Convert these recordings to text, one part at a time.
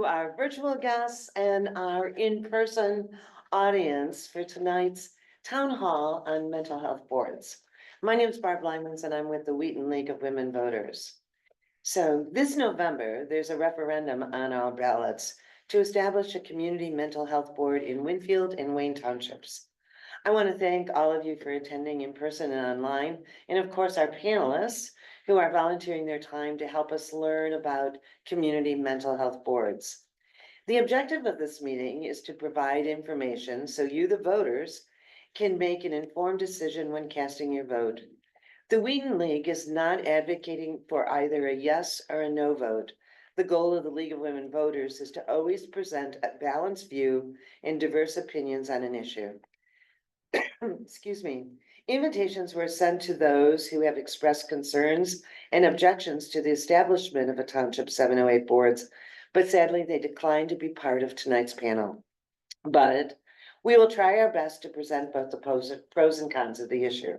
Our virtual guests and our in-person audience for tonight's town hall on mental health boards. My name is Barb Lymans and I'm with the Wheaton League of Women Voters. So this November, there's a referendum on our ballots to establish a community mental health board in Winfield and Wayne Townships. I want to thank all of you for attending in person and online, and of course, our panelists who are volunteering their time to help us learn about community mental health boards. The objective of this meeting is to provide information so you, the voters, can make an informed decision when casting your vote. The Wheaton League is not advocating for either a yes or a no vote. The goal of the League of Women Voters is to always present a balanced view and diverse opinions on an issue. Excuse me. Invitations were sent to those who have expressed concerns and objections to the establishment of a Township 708 boards, but sadly they declined to be part of tonight's panel. But we will try our best to present both the pros and cons of the issue.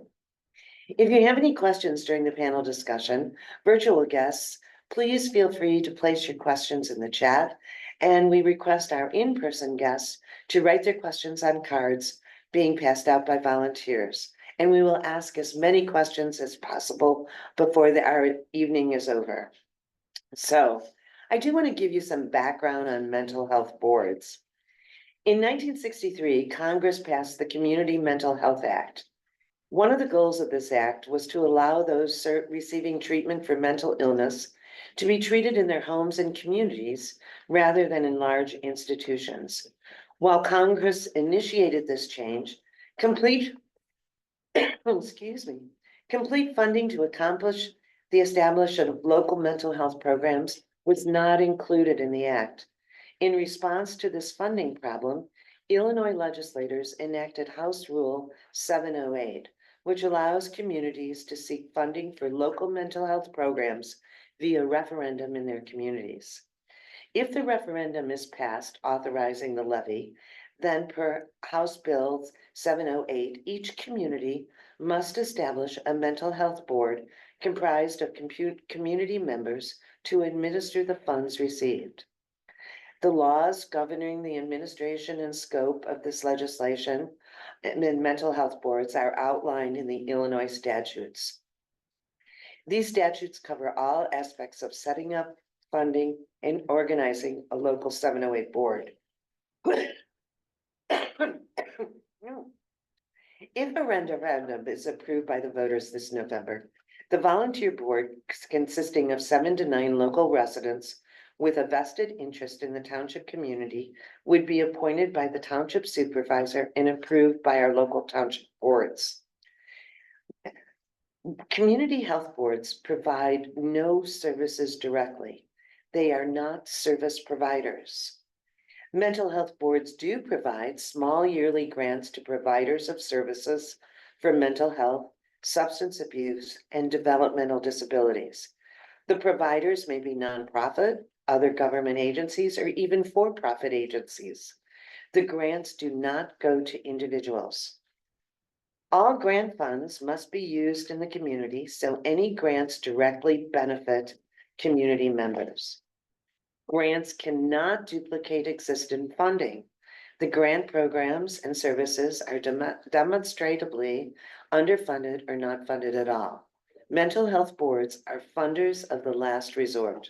If you have any questions during the panel discussion, virtual guests, please feel free to place your questions in the chat, and we request our in-person guests to write their questions on cards being passed out by volunteers. And we will ask as many questions as possible before our evening is over. So I do want to give you some background on mental health boards. In 1963, Congress passed the Community Mental Health Act. One of the goals of this act was to allow those receiving treatment for mental illness to be treated in their homes and communities rather than in large institutions. While Congress initiated this change, complete funding to accomplish the establishment of local mental health programs was not included in the act. In response to this funding problem, Illinois legislators enacted House Rule 708, which allows communities to seek funding for local mental health programs via referendum in their communities. If the referendum is passed authorizing the levy, then per House Bill 708, each community must establish a mental health board comprised of community members to administer the funds received. The laws governing the administration and scope of this legislation and mental health boards are outlined in the Illinois statutes. These statutes cover all aspects of setting up, funding, and organizing a local 708 board. If a referendum is approved by the voters this November, the volunteer board, consisting of 7 to 9 local residents with a vested interest in the township community, would be appointed by the township supervisor and approved by our local township boards. Community health boards provide no services directly. They are not service providers. Mental health boards do provide small yearly grants to providers of services for mental health, substance abuse, and developmental disabilities. The providers may be nonprofit, other government agencies, or even for-profit agencies. The grants do not go to individuals. All grant funds must be used in the community, so any grants directly benefit community members. Grants cannot duplicate existing funding. The grant programs and services are demonstrably underfunded or not funded at all. Mental health boards are funders of the last resort.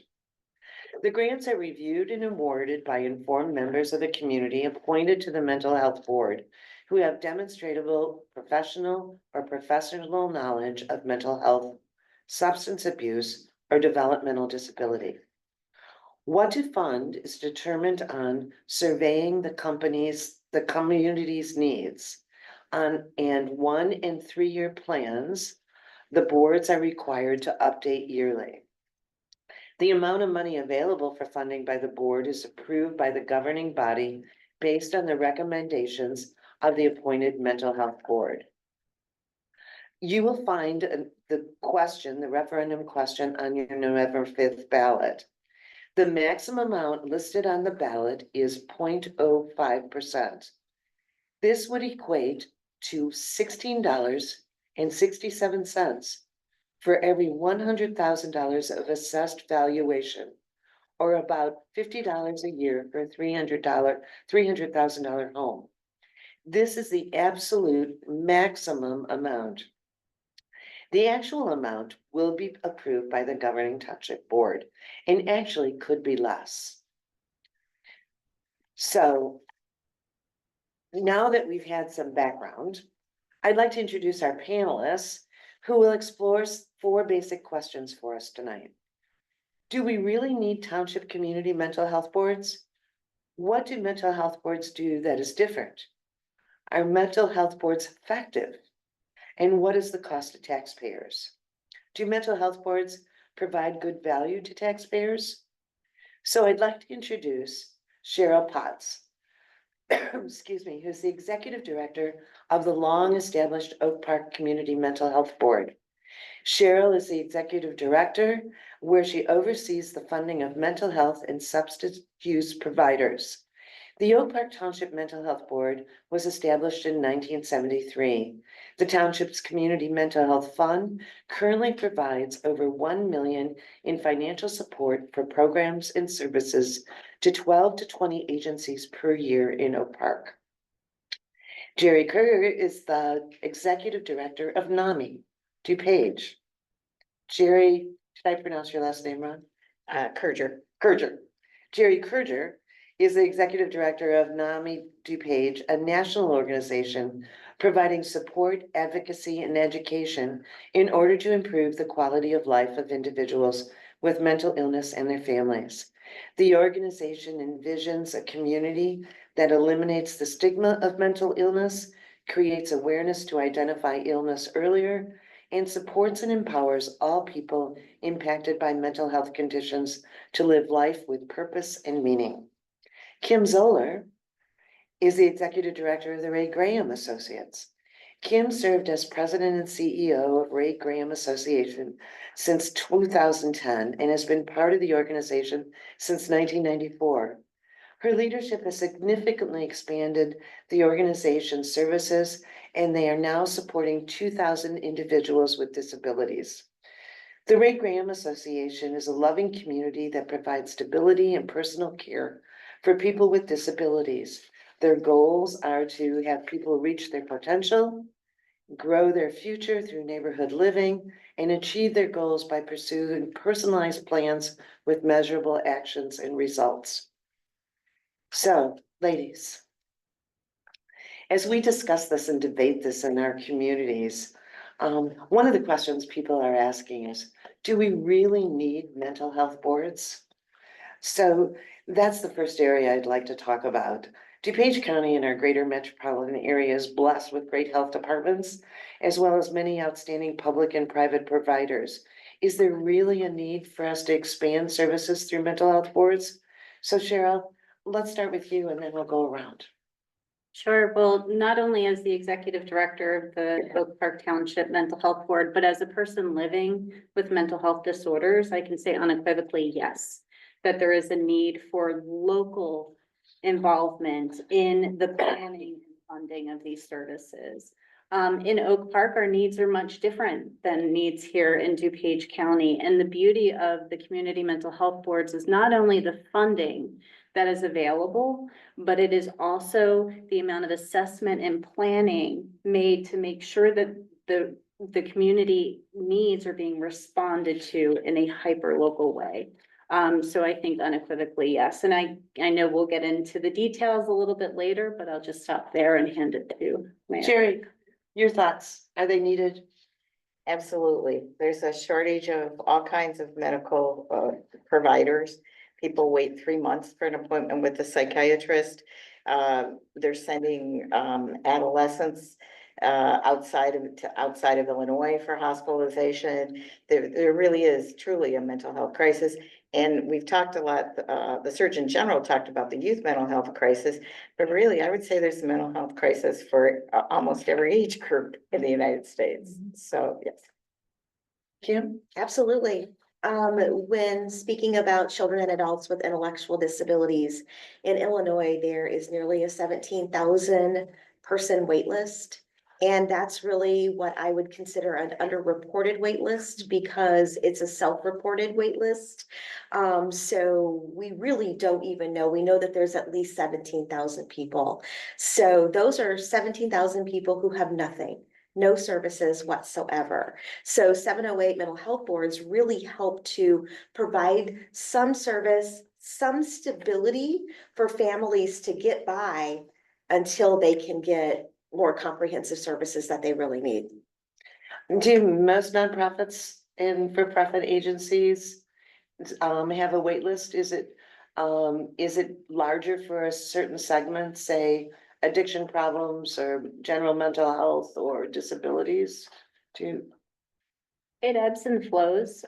The grants are reviewed and awarded by informed members of the community appointed to the mental health board who have demonstrable professional knowledge of mental health, substance abuse, or developmental disability. What to fund is determined on surveying the community's needs and 1 and 3 year plans. The boards are required to update yearly. The amount of money available for funding by the board is approved by the governing body based on the recommendations of the appointed mental health board. You will find the referendum question on your November 5th ballot. The maximum amount listed on the ballot is 0.05%. This would equate to $16.67 for every $100,000 of assessed valuation, or about $50 a year for a $300,000 home. This is the absolute maximum amount. The actual amount will be approved by the governing township board and actually could be less. So now that we've had some background, I'd like to introduce our panelists who will explore 4 basic questions for us tonight. Do we really need township community mental health boards? What do mental health boards do that is different? Are mental health boards effective? And what is the cost to taxpayers? Do mental health boards provide good value to taxpayers? So I'd like to introduce Cheryl Potts, excuse me, who's the executive director of the long-established Oak Park Community Mental Health Board. Cheryl is the executive director, where she oversees the funding of mental health and substance use providers. The Oak Park Township Mental Health Board was established in 1973. The township's Community Mental Health Fund currently provides over $1 million in financial support for programs and services to 12 to 20 agencies per year in Oak Park. Jerry Kerr is the executive director of NAMI, DuPage. Jerry, did I pronounce your last name wrong? Kerger. Jerry Kerger is the executive director of NAMI DuPage, a national organization providing support, advocacy, and education in order to improve the quality of life of individuals with mental illness and their families. The organization envisions a community that eliminates the stigma of mental illness, creates awareness to identify illness earlier, and supports and empowers all people impacted by mental health conditions to live life with purpose and meaning. Kim Zoller is the executive director of the Ray Graham Associates. Kim served as president and CEO of Ray Graham Association since 2010 and has been part of the organization since 1994. Her leadership has significantly expanded the organization's services, and they are now supporting 2,000 individuals with disabilities. The Ray Graham Association is a loving community that provides stability and personal care for people with disabilities. Their goals are to have people reach their potential, grow their future through neighborhood living, and achieve their goals by pursuing personalized plans with measurable actions and results. So, ladies, as we discuss this and debate this in our communities, one of the questions people are asking is, do we really need mental health boards? So that's the first area I'd like to talk about. DuPage County and our greater metropolitan area is blessed with great health departments, as well as many outstanding public and private providers. Is there really a need for us to expand services through mental health boards? So Cheryl, let's start with you and then we'll go around. Sure. Well, not only as the executive director of the Oak Park Township Mental Health Board, but as a person living with mental health disorders, I can say unequivocally yes, that there is a need for local involvement in the planning and funding of these services. In Oak Park, our needs are much different than needs here in DuPage County. And the beauty of the community mental health boards is not only the funding that is available, but it is also the amount of assessment and planning made to make sure that the community needs are being responded to in a hyper local way. So I think unequivocally, yes. And I know we'll get into the details a little bit later, but I'll just stop there and hand it to Mary. Jerry, your thoughts, are they needed? Absolutely. There's a shortage of all kinds of medical providers. People wait 3 months for an appointment with a psychiatrist. They're sending adolescents outside of Illinois for hospitalization. There really is truly a mental health crisis. And we've talked a lot, the Surgeon General talked about the youth mental health crisis, but really I would say there's a mental health crisis for almost every age group in the United States. So yes. Kim? Absolutely. When speaking about children and adults with intellectual disabilities in Illinois, there is nearly a 17,000 person wait list. And that's really what I would consider an underreported wait list because it's a self-reported wait list. So we really don't even know. We know that there's at least 17,000 people. So those are 17,000 people who have nothing, no services whatsoever. So 708 mental health boards really help to provide some service, some stability for families to get by until they can get more comprehensive services that they really need. Do most nonprofits and for-profit agencies have a wait list? Is it larger for a certain segment, say addiction problems or general mental health or disabilities? Do It ebbs and flows.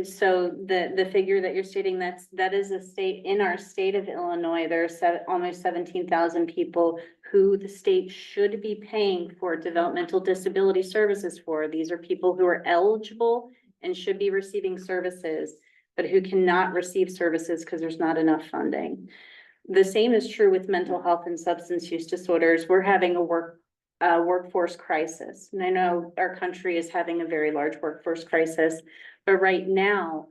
So the figure that you're stating, that is a state, in our state of Illinois, there are almost 17,000 people who the state should be paying for developmental disability services for. These are people who are eligible and should be receiving services, but who cannot receive services because there's not enough funding. The same is true with mental health and substance use disorders. We're having a workforce crisis. And I know our country is having a very large workforce crisis, but right now,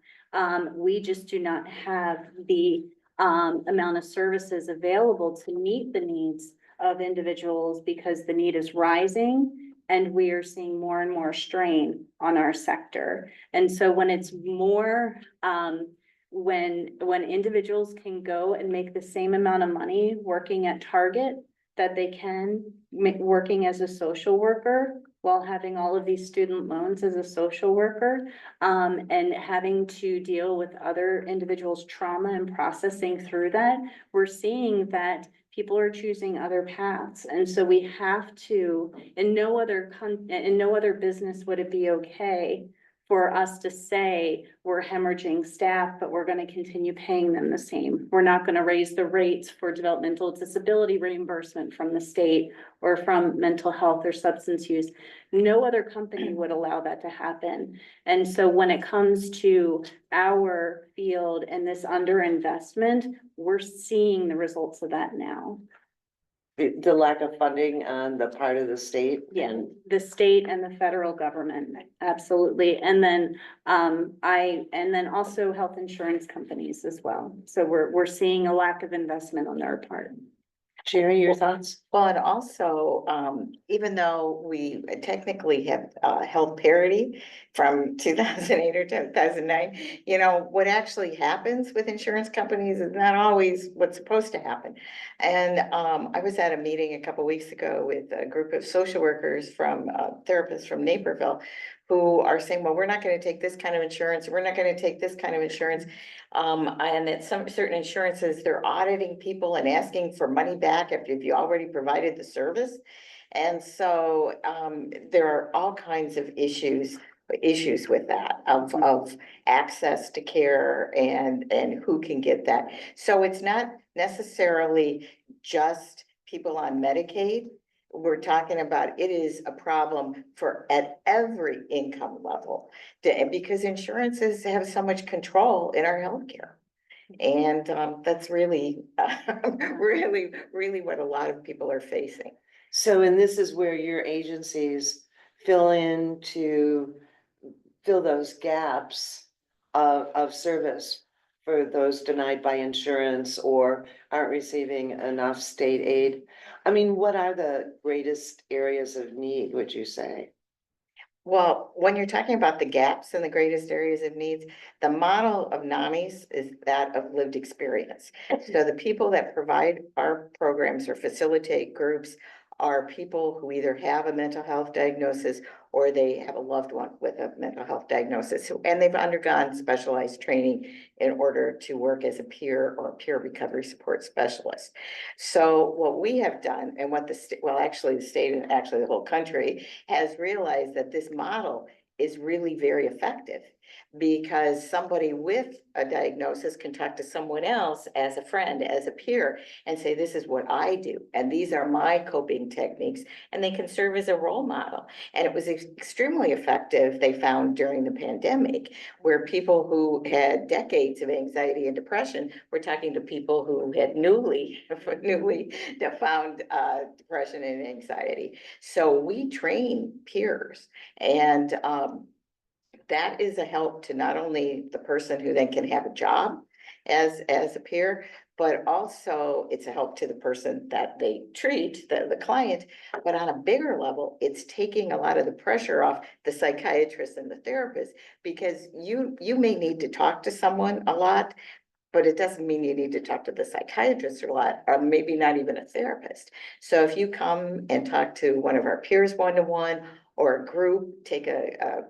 we just do not have the amount of services available to meet the needs of individuals because the need is rising and we are seeing more and more strain on our sector. And so when it's more, when individuals can go and make the same amount of money working at Target that they can working as a social worker while having all of these student loans as a social worker, and having to deal with other individuals' trauma and processing through that, we're seeing that people are choosing other paths. And so we have to, in no other business would it be okay for us to say we're hemorrhaging staff, but we're going to continue paying them the same. We're not going to raise the rates for developmental disability reimbursement from the state or from mental health or substance use. No other company would allow that to happen. And so when it comes to our field and this underinvestment, we're seeing the results of that now. the lack of funding on the part of the state? Yeah, the state and the federal government, absolutely. And then, and then also health insurance companies as well. So we're seeing a lack of investment on their part. Sherry, your thoughts? Well, and also, even though we technically have health parity from 2008 or 2009, you know, what actually happens with insurance companies is not always what's supposed to happen. And I was at a meeting a couple weeks ago with a group of social workers from therapists from Naperville who are saying, well, we're not going to take this kind of insurance. We're not going to take this kind of insurance. And at some certain insurances, they're auditing people and asking for money back if you already provided the service. And so there are all kinds of issues with that, of access to care and who can get that. So it's not necessarily just people on Medicaid. We're talking about, it is a problem for at every income level, because insurances have so much control in our healthcare. And that's really, really what a lot of people are facing. So, and this is where your agencies fill those gaps of service for those denied by insurance or aren't receiving enough state aid. I mean, what are the greatest areas of need, would you say? Well, when you're talking about the gaps in the greatest areas of needs, the model of NAMIs is that of lived experience. So the people that provide our programs or facilitate groups are people who either have a mental health diagnosis or they have a loved one with a mental health diagnosis, and they've undergone specialized training in order to work as a peer or a peer recovery support specialist. So what we have done, and what the state, well, actually the state and actually the whole country has realized, that this model is really very effective. Because somebody with a diagnosis can talk to someone else as a friend, as a peer, and say, this is what I do, and these are my coping techniques, and they can serve as a role model. And it was extremely effective, they found, during the pandemic, where people who had decades of anxiety and depression were talking to people who had newly found depression and anxiety. So we train peers, and that is a help to not only the person who then can have a job as a peer, but also it's a help to the person that they treat, the client. But on a bigger level, it's taking a lot of the pressure off the psychiatrist and the therapist, because you may need to talk to someone a lot, but it doesn't mean you need to talk to the psychiatrist a lot, or maybe not even a therapist. So if you come and talk to one of our peers one-to-one, or a group, take a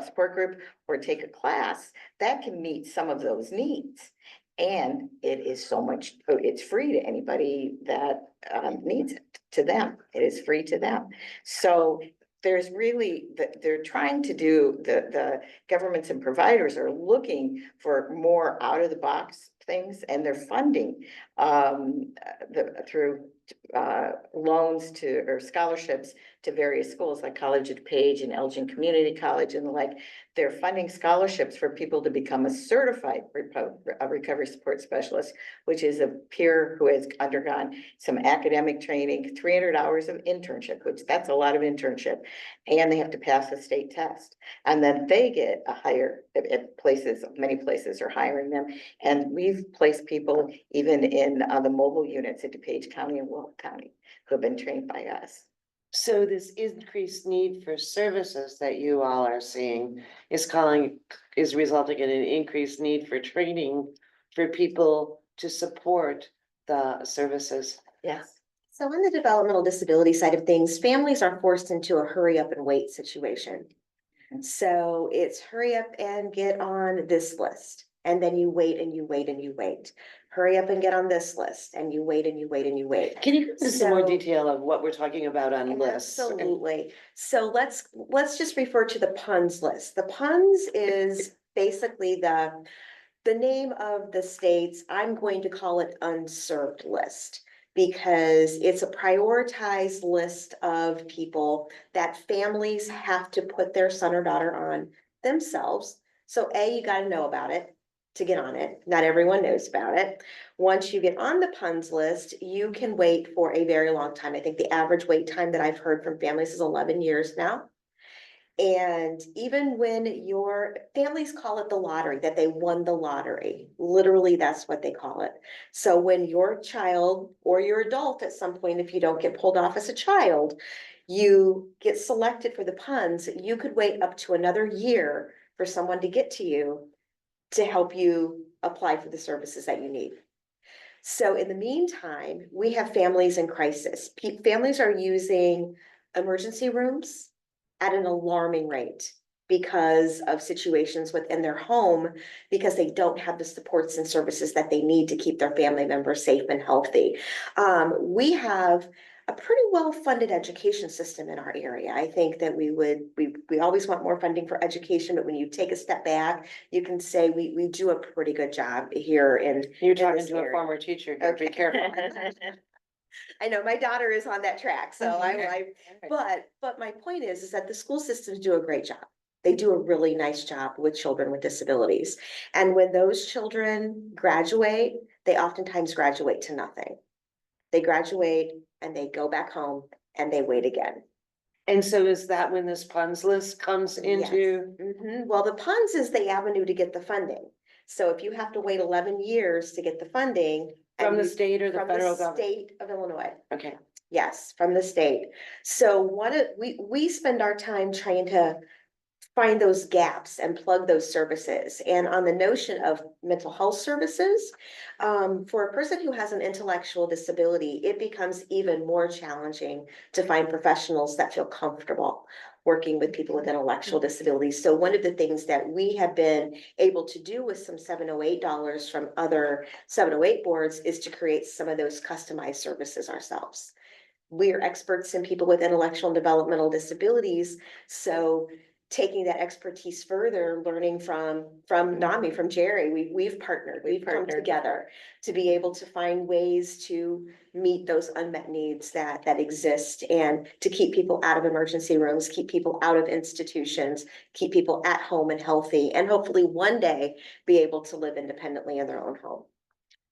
support group, or take a class, that can meet some of those needs. And it is so much, it's free to anybody that needs it, to them. It is free to them. So there's really, they're trying to do, the governments and providers are looking for more out of the box things, and they're funding through loans to, or scholarships to various schools like College of DuPage and Elgin Community College and the like. They're funding scholarships for people to become a certified recovery support specialist, which is a peer who has undergone some academic training, 300 hours of internship, which that's a lot of internship, and they have to pass a state test. And then they get a hire at places, many places are hiring them. And we've placed people even in the mobile units at DuPage County and Will County who have been trained by us. So this increased need for services that you all are seeing is resulting in an increased need for training for people to support the services. Yes. So on the developmental disability side of things, families are forced into a hurry up and wait situation. So it's hurry up and get on this list, and then you wait and you wait and you wait. Hurry up and get on this list, and you wait and you wait and you wait. Can you give us some more So- detail of what we're talking about on lists? Absolutely. So let's just refer to the PUNS list. The PUNS is basically the name of the state's, I'm going to call it unserved list, because it's a prioritized list of people that families have to put their son or daughter on themselves. So you gotta know about it to get on it. Not everyone knows about it. Once you get on the PUNS list, you can wait for a very long time. I think the average wait time that I've heard from families is 11 years now. And even when your families call it the lottery, that they won the lottery, literally that's what they call it. So when your child or your adult at some point, if you don't get pulled off as a child, you get selected for the PUNS, you could wait up to another year for someone to get to you to help you apply for the services that you need. So in the meantime, we have families in crisis. Families are using emergency rooms at an alarming rate because of situations within their home, because they don't have the supports and services that they need to keep their family members safe and healthy. We have a pretty well-funded education system in our area. I think that we always want more funding for education, but when you take a step back, you can say we do a pretty good job here in. You're talking this to a area. former teacher, here. Be careful. I know my daughter is on that track, so but my point is that the school systems do a great job. They do a really nice job with children with disabilities. And when those children graduate, they oftentimes graduate to nothing. They graduate and they go back home and they wait again. And so is that when this PUNS list comes into? Well, the PUNS is the avenue to get the funding. So if you have to wait 11 years to get the funding. From the state or the from federal the government? State of Illinois. Okay. Yes, from the state. So we spend our time trying to find those gaps and plug those services. And on the notion of mental health services, for a person who has an intellectual disability, it becomes even more challenging to find professionals that feel comfortable working with people with intellectual disabilities. So one of the things that we have been able to do with some $708 from other 708 boards is to create some of those customized services ourselves. We are experts in people with intellectual and developmental disabilities. So taking that expertise further, learning from Nami, from Jerry, we've partnered, we've come partnered. together to be able to find ways to meet those unmet needs that exist, and to keep people out of emergency rooms, keep people out of institutions, keep people at home and healthy, and hopefully one day be able to live independently in their own home.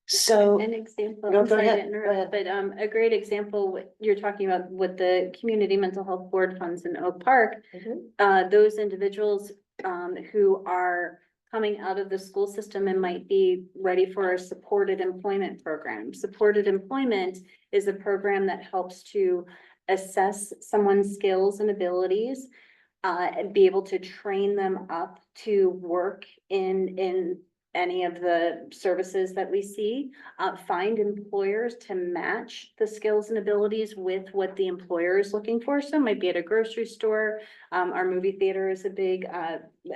So, An example, No, I'm go sorry to ahead, go interrupt, ahead. but a great example, what you're talking about with the Community Mental Health Board funds in Oak Park. Those individuals who are coming out of the school system and might be ready for a supported employment program. Supported employment is a program that helps to assess someone's skills and abilities, and be able to train them up to work in any of the services that we see, find employers to match the skills and abilities with what the employer is looking for. So it might be at a grocery store. Our movie theater is a big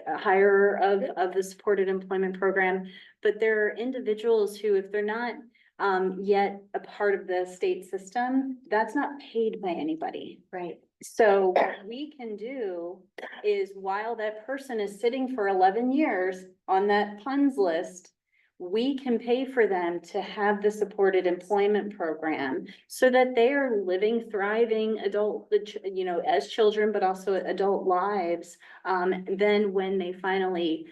hirer of the supported employment program. But there are individuals who, if they're not yet a part of the state system, that's not paid by anybody. Right. So what we can do is, while that person is sitting for 11 years on that funds list, we can pay for them to have the supported employment program so that they are living, thriving adult, as children, but also adult lives. Then when they finally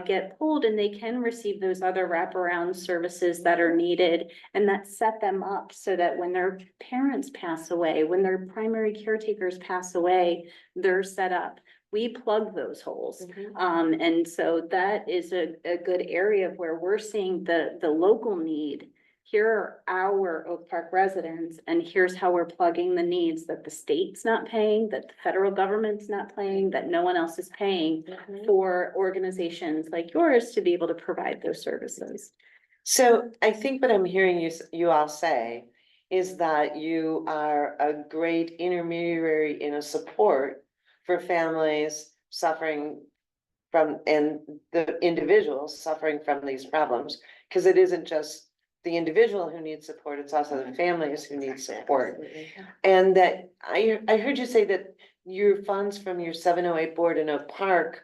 get pulled, and they can receive those other wraparound services that are needed, and that set them up so that when their parents pass away, when their primary caretakers pass away, they're set up. We plug those holes. And so that is a good area of where we're seeing the local need. Here are our Oak Park residents, and here's how we're plugging the needs that the state's not paying, that the federal government's not paying, that no one else is paying for organizations like yours to be able to provide those services. So I think what I'm hearing you all say is that you are a great intermediary in a support for families suffering from, and the individuals suffering from these problems. Because it isn't just the individual who needs support, it's also the families who need support. And that I heard you say that your funds from your 708 board in Oak Park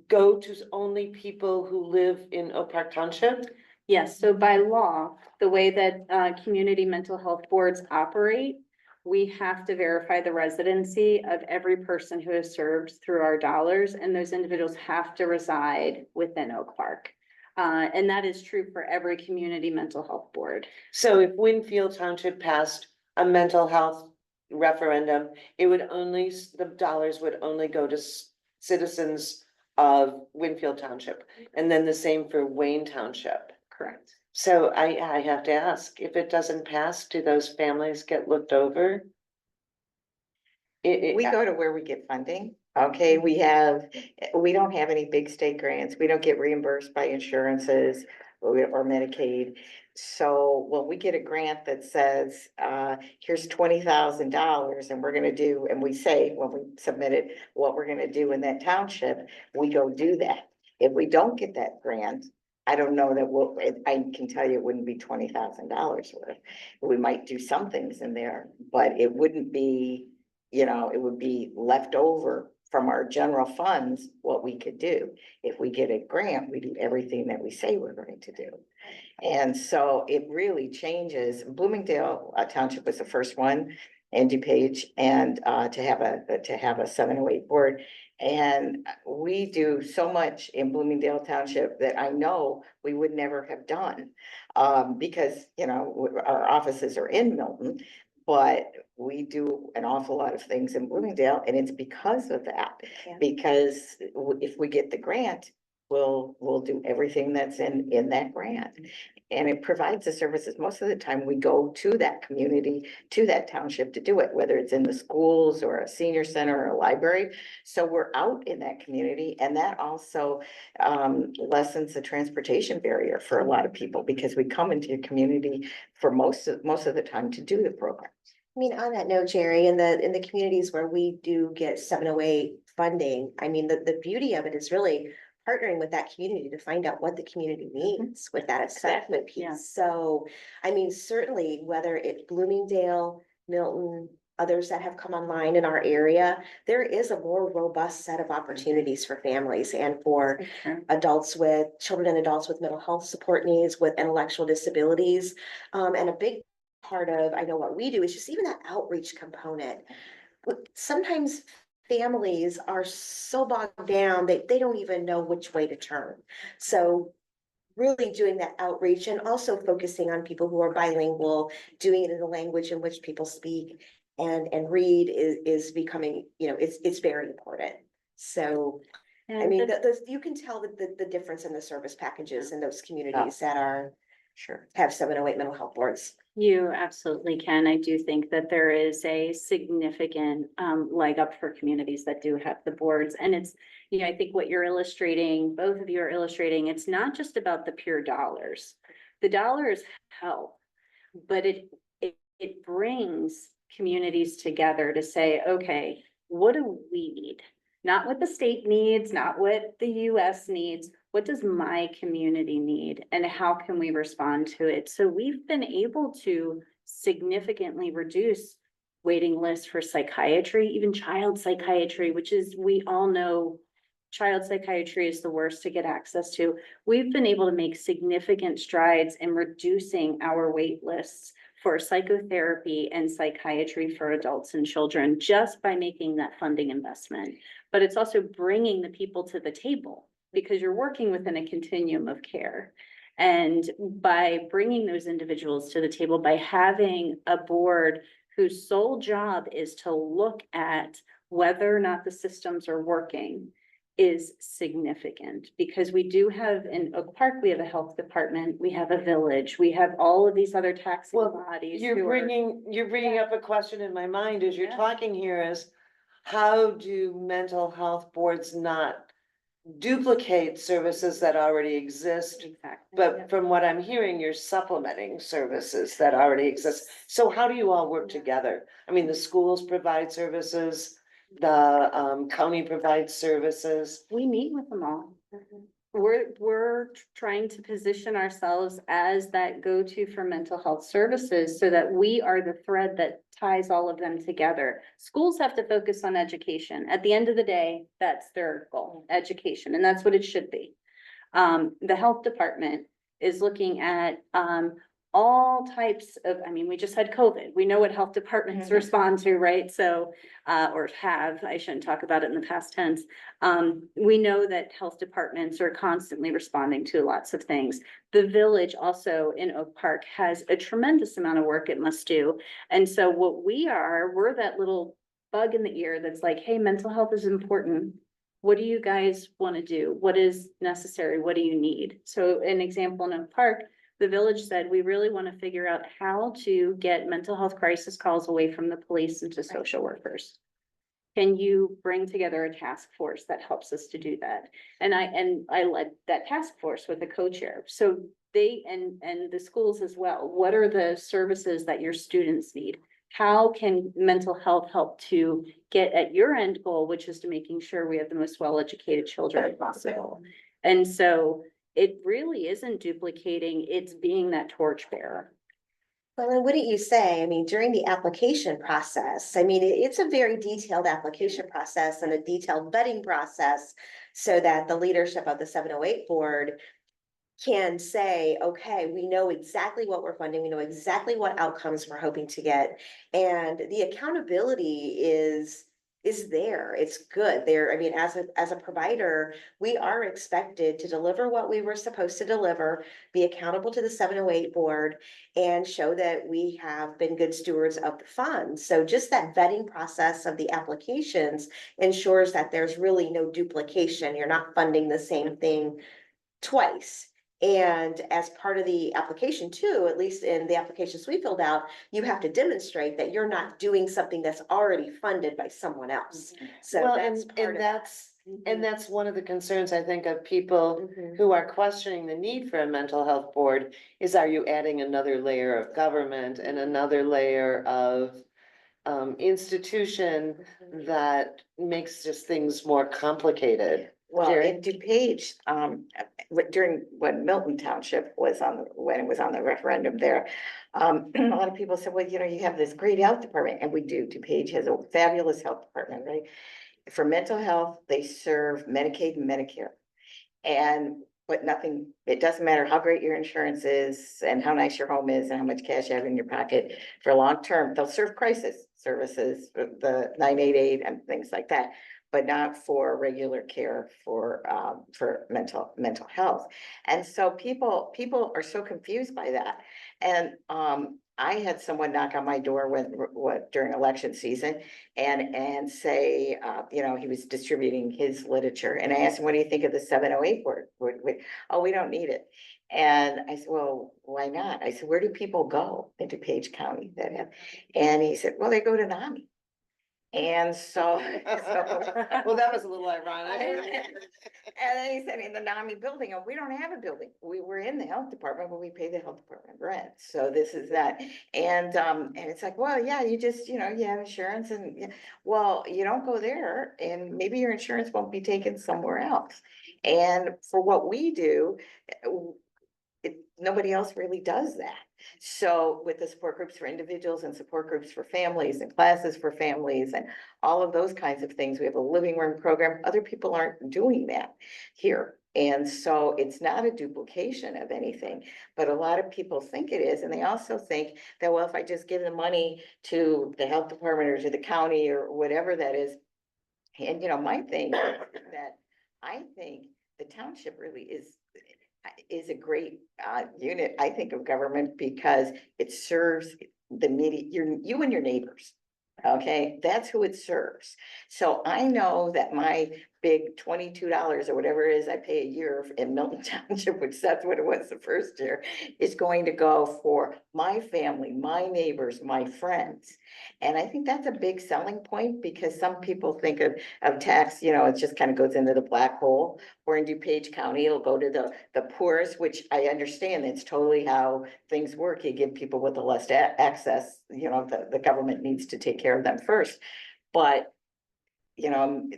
go to only people who live in Oak Park Township? Yes, so by law, the way that community mental health boards operate, we have to verify the residency of every person who has served through our dollars, and those individuals have to reside within Oak Park. And that is true for every community mental health board. So if Winfield Township passed a mental health referendum, it would only, the dollars would only go to citizens of Winfield Township, and then the same for Wayne Township. Correct. So I have to ask, if it doesn't pass, do those families get looked over? We go to where we get funding. Okay, we don't have any big state grants. We don't get reimbursed by insurances or Medicaid. So when we get a grant that says, here's $20,000 and we're gonna do, and we say, when we submit it, what we're gonna do in that township, we go do that. If we don't get that grant, I don't know that I can tell you it wouldn't be $20,000 worth. We might do some things in there, but it wouldn't be, it would be left over from our general funds, what we could do. If we get a grant, we do everything that we say we're going to do. And so it really changes. Bloomingdale Township was the first one, and DuPage, and to have a 708 board. And we do so much in Bloomingdale Township that I know we would never have done. Because, our offices are in Milton, but we do an awful lot of things in Bloomingdale, and it's because of that. Yeah. Because if we get the grant, we'll do everything that's in that grant. And it provides the services. Most of the time we go to that community, to that township to do it, whether it's in the schools or a senior center or a library. So we're out in that community, and that also lessens the transportation barrier for a lot of people, because we come into your community for most of the time to do the program. I mean, on that note, Jerry, in the communities where we do get 708 funding, I mean, the beauty of it is really partnering with that community to find out what the community needs with that assessment Exactly, yeah. piece. So, I mean, certainly whether it's Bloomingdale, Milton, others that have come online in our area, there is a more robust set of opportunities for families and for adults with, children and adults with mental health support needs, with intellectual disabilities. And a big part of, I know what we do is just even that outreach component. Sometimes families are so bogged down, they don't even know which way to turn. So really doing that outreach and also focusing on people who are bilingual, doing it in the language in which people speak and read is becoming, it's very important. So, I mean, you can tell the difference in the service packages in those communities that are, have 708 mental health boards. You absolutely can. I do think that there is a significant leg up for communities that do have the boards. And it's, I think what you're illustrating, both of you are illustrating, it's not just about the pure dollars. The dollars help, but it brings communities together to say, okay, what do we need? Not what the state needs, not what the US needs. What does my community need and how can we respond to it? So we've been able to significantly reduce waiting lists for psychiatry, even child psychiatry, which is, we all know child psychiatry is the worst to get access to. We've been able to make significant strides in reducing our wait lists for psychotherapy and psychiatry for adults and children just by making that funding investment. But it's also bringing the people to the table, because you're working within a continuum of care. And by bringing those individuals to the table, by having a board whose sole job is to look at whether or not the systems are working, is significant. Because we do have in Oak Park, we have a health department, we have a village, we have all of these other taxing bodies. You're bringing up a question in my mind as you're talking here is, how do mental health boards not duplicate services that already exist? Exactly. But from what I'm hearing, you're supplementing services that already exist. So how do you all work together? I mean, the schools provide services, the county provides services. We meet with them all. We're trying to position ourselves as that go-to for mental health services so that we are the thread that ties all of them together. Schools have to focus on education. At the end of the day, that's their goal, education, and that's what it should be. The health department is looking at all types of, I mean, we just had COVID. We know what health departments respond to, right? So, or have, I shouldn't talk about it in the past tense. We know that health departments are constantly responding to lots of things. The village also in Oak Park has a tremendous amount of work it must do. And so what we're that little bug in the ear that's like, hey, mental health is important. What do you guys want to do? What is necessary? What do you need? So an example in Oak Park, the village said, we really want to figure out how to get mental health crisis calls away from the police into social workers. Can you bring together a task force that helps us to do that? And I led that task force with a co-chair. So they, and the schools as well, what are the services that your students need? How can mental health help to get at your end goal, which is to making sure we have the most well-educated children possible? And so it really isn't duplicating, it's being that torchbearer. Well, and wouldn't you say, I mean, during the application process, I mean, it's a very detailed application process and a detailed vetting process so that the leadership of the 708 board can say, okay, we know exactly what we're funding, we know exactly what outcomes we're hoping to get. And the accountability is there, it's good there. I mean, as a provider, we are expected to deliver what we were supposed to deliver, be accountable to the 708 board, and show that we have been good stewards of the funds. So just that vetting process of the applications ensures that there's really no duplication. You're not funding the same thing twice. And as part of the application too, at least in the applications we filled out, you have to demonstrate that you're not doing something that's already funded by someone else. So Well, that's part of that. and that's one of the concerns, I think, of people who are questioning the need for a mental health board is, are you adding another layer of government and another layer of institution that makes just things more complicated? Well, Jerry? in DuPage, during when Milton Township was when it was on the referendum there. A lot of people said, well, you have this great health department, and we do. DuPage has a fabulous health department, right? For mental health, they serve Medicaid and Medicare. But nothing, it doesn't matter how great your insurance is and how nice your home is and how much cash you have in your pocket. For long term, they'll serve crisis services, the 988 and things like that, but not for regular care for mental health. And so people are so confused by that. And I had someone knock on my door during election season and say, he was distributing his literature. And I asked him, what do you think of the 708 word? Oh, we don't need it. And I said, well, why not? I said, where do people go in DuPage County that have? And he said, well, they go to NAMI. And so, Well, that was a little ironic. and then he said in the NAMI building, and we don't have a building. We were in the health department, but we pay the health department rent. So this is that. And it's like, well, yeah, you just, you have insurance and well, you don't go there and maybe your insurance won't be taken somewhere else. And for what we do, nobody else really does that. So with the support groups for individuals and support groups for families and classes for families and all of those kinds of things, we have a living room program. Other people aren't doing that here. And so it's not a duplication of anything, but a lot of people think it is. And they also think that, well, if I just give the money to the health department or to the county or whatever that is. And, my thing is that I think the township really is a great unit, I think, of government because it serves the you and your neighbors. Okay, that's who it serves. So I know that my big $22 or whatever it is I pay a year in Milton Township, which that's what it was the first year, is going to go for my family, my neighbors, my friends. And I think that's a big selling point because some people think of tax, it just kind of goes into the black hole. Or in DuPage County, it'll go to the poorest, which I understand that's totally how things work. You give people with the less access, the government needs to take care of them first. But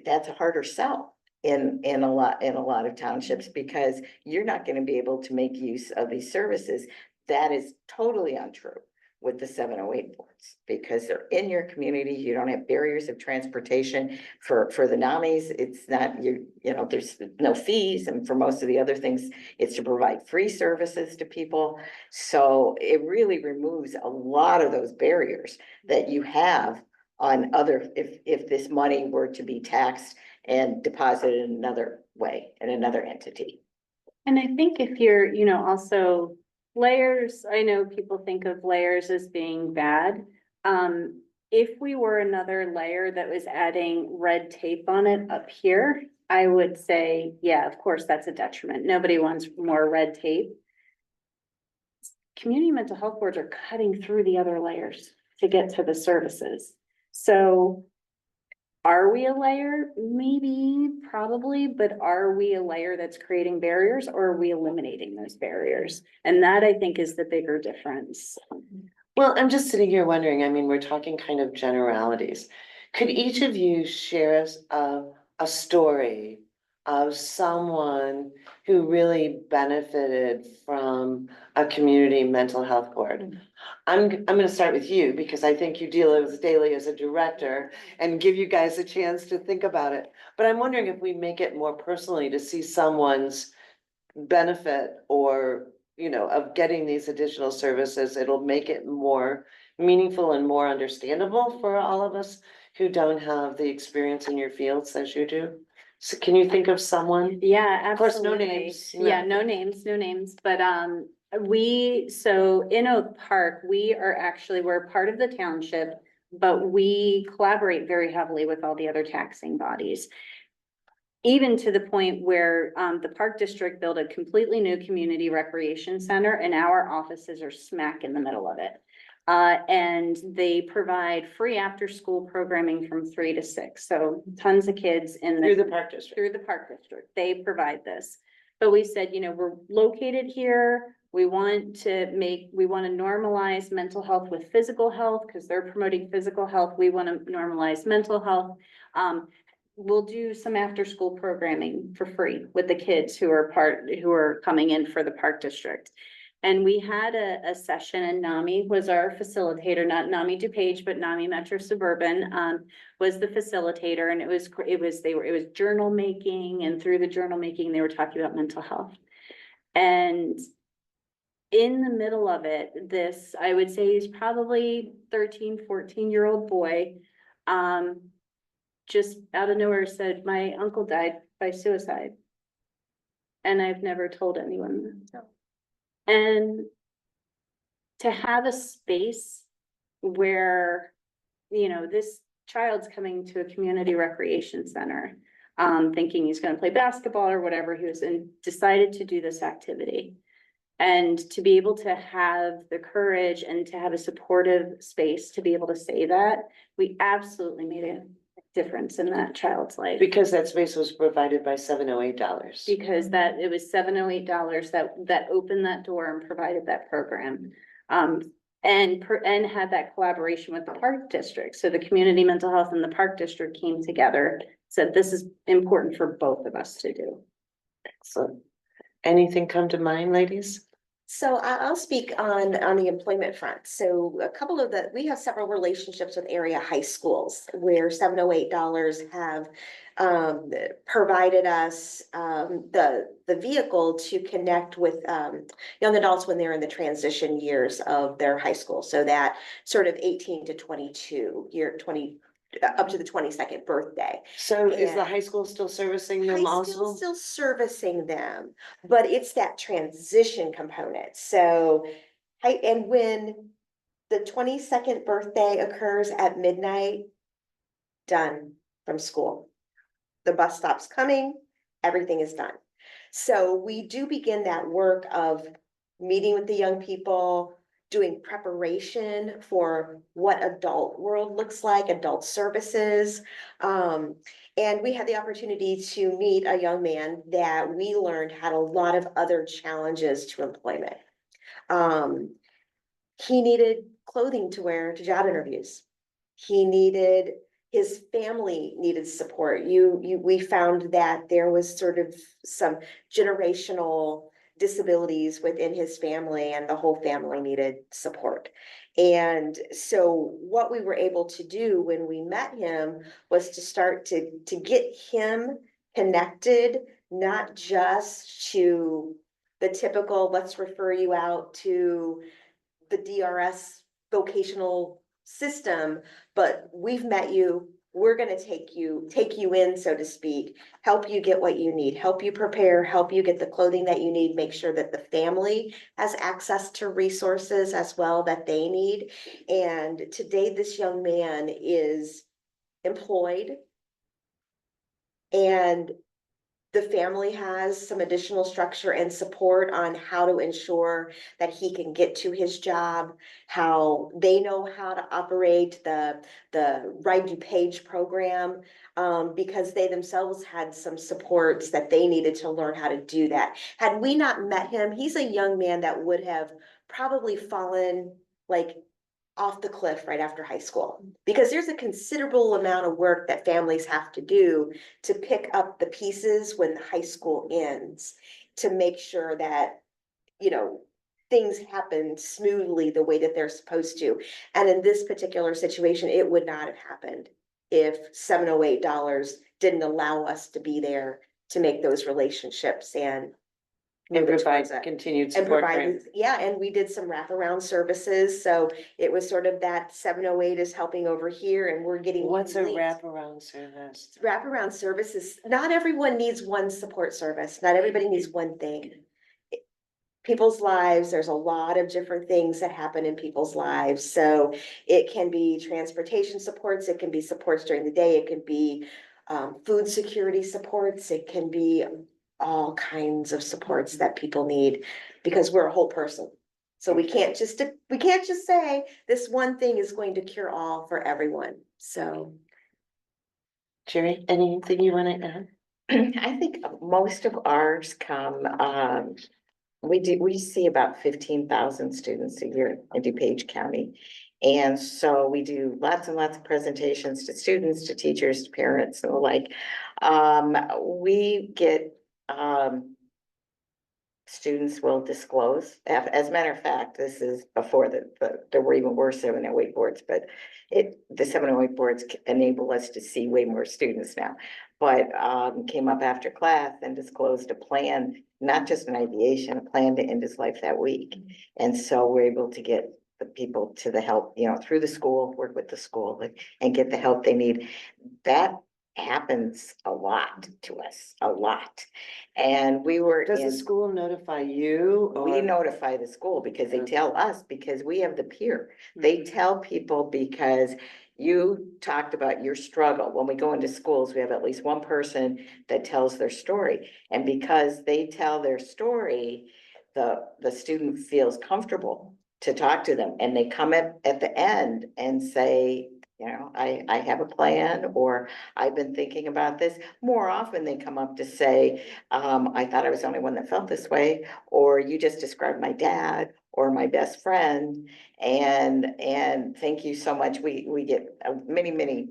that's a harder sell in a lot of townships because you're not going to be able to make use of these services. That is totally untrue with the 708 boards because they're in your community. You don't have barriers of transportation for the NAMIs. It's not there's no fees, and for most of the other things, it's to provide free services to people. So it really removes a lot of those barriers that you have on if this money were to be taxed and deposited in another way, in another entity. And I think if you're, also layers, I know people think of layers as being bad. If we were another layer that was adding red tape on it up here, I would say, yeah, of course, that's a detriment. Nobody wants more red tape. Community mental health boards are cutting through the other layers to get to the services. So are we a layer? Maybe, probably, but are we a layer that's creating barriers or are we eliminating those barriers? And that I think is the bigger difference. Well, I'm just sitting here wondering, we're talking kind of generalities. Could each of you share us a story of someone who really benefited from a community mental health board? I'm gonna start with you because I think you deal with daily as a director and give you guys a chance to think about it. But I'm wondering if we make it more personally to see someone's benefit or, of getting these additional services, it'll make it more meaningful and more understandable for all of us who don't have the experience in your fields as you do. So can you think of someone? Yeah, Of course, no absolutely. names. Yeah, no names, but so in Oak Park, we're part of the township, but we collaborate very heavily with all the other taxing bodies. Even to the point where the Park District built a completely new community recreation center and our offices are smack in the middle of it. And they provide free after-school programming from 3 to 6. So tons of kids Through the Park District. Through the Park District, they provide this. But we said, we're located here. We want to normalize mental health with physical health because they're promoting physical health. We want to normalize mental health. we'll do some after-school programming for free with the kids who are coming in for the park district. And we had a session, and NAMI was our facilitator, not NAMI DuPage, but NAMI Metro Suburban, was the facilitator, and it was journal making, and through the journal making, they were talking about mental health. And in the middle of it, this, I would say he's probably 13, 14-year-old boy, just out of nowhere said, my uncle died by suicide. And I've never told anyone. And to have a space where, this child's coming to a community recreation center, thinking he's gonna play basketball or whatever he was, and decided to do this activity. And to be able to have the courage and to have a supportive space to be able to say that, we absolutely made a difference in that child's life. Because that space was provided by $708. Because it was $708 that opened that door and provided that program. And had that collaboration with the park district. So the community mental health and the park district came together, said this is important for both of us to do. Excellent. Anything come to mind, ladies? So I'll speak on the employment front. So we have several relationships with area high schools where $708 have provided us the vehicle to connect with young adults when they're in the transition years of their high school. So that sort of 18 to 22 up to the 22nd birthday. So is the Yeah. high school still servicing High them school's also? still servicing them, but it's that transition component. So, and when the 22nd birthday occurs at midnight, done from school. The bus stops coming, everything is done. So we do begin that work of meeting with the young people, doing preparation for what adult world looks like, adult services. And we had the opportunity to meet a young man that we learned had a lot of other challenges to employment. He needed clothing to wear to job interviews. His family needed support. We found that there was sort of some generational disabilities within his family, and the whole family needed support. And so what we were able to do when we met him was to start to get him connected, not just to the typical, let's refer you out to the DRS vocational system, but we've met you. We're gonna take you in, so to speak, help you get what you need, help you prepare, help you get the clothing that you need, make sure that the family has access to resources as well that they need. And today, this young man is employed, and the family has some additional structure and support on how to ensure that he can get to his job, how they know how to operate the Ride DuPage program, because they themselves had some supports that they needed to learn how to do that. Had we not met him, he's a young man that would have probably fallen like off the cliff right after high school, because there's a considerable amount of work that families have to do to pick up the pieces when high school ends, to make sure that, things happen smoothly the way that they're supposed to. And in this particular situation, it would not have happened if $708 didn't allow us to be there to make those relationships and Provide continued and support. for him. provided, yeah, and we did some wraparound services, so it was sort of that 708 is helping over here, and we're getting. What's a linked. wraparound service? Wraparound services, not everyone needs one support service, not everybody needs one thing. People's lives, there's a lot of different things that happen in people's lives, so it can be transportation supports, it can be supports during the day, it can be food security supports, it can be all kinds of supports that people need, because we're a whole person. So we can't just say this one thing is going to cure all for everyone, so. Jerry, anything you want to add? I think most of ours come we see about 15,000 students a year in DuPage County. And so we do lots and lots of presentations to students, to teachers, to parents, and the like. We get, students will disclose, as a matter of fact, this is before there were even worse 708 boards, but the 708 boards enable us to see way more students now. But came up after class and disclosed a plan, not just an ideation, a plan to end his life that week. And so we're able to get the people to the help, through the school, work with the school and get the help they need. That happens a lot to us, a lot. And we were Does the in, school notify you we or? notify the school because they Okay. tell us, because we have the peer. They tell people because you talked about your struggle. When we go into schools, we have at least one person that tells their story. And because they tell their story, the student feels comfortable to talk to them. And they come at the end and say, I have a plan, or I've been thinking about this. More often they come up to say, I thought I was the only one that felt this way, or you just described my dad or my best friend. And thank you so much. We get many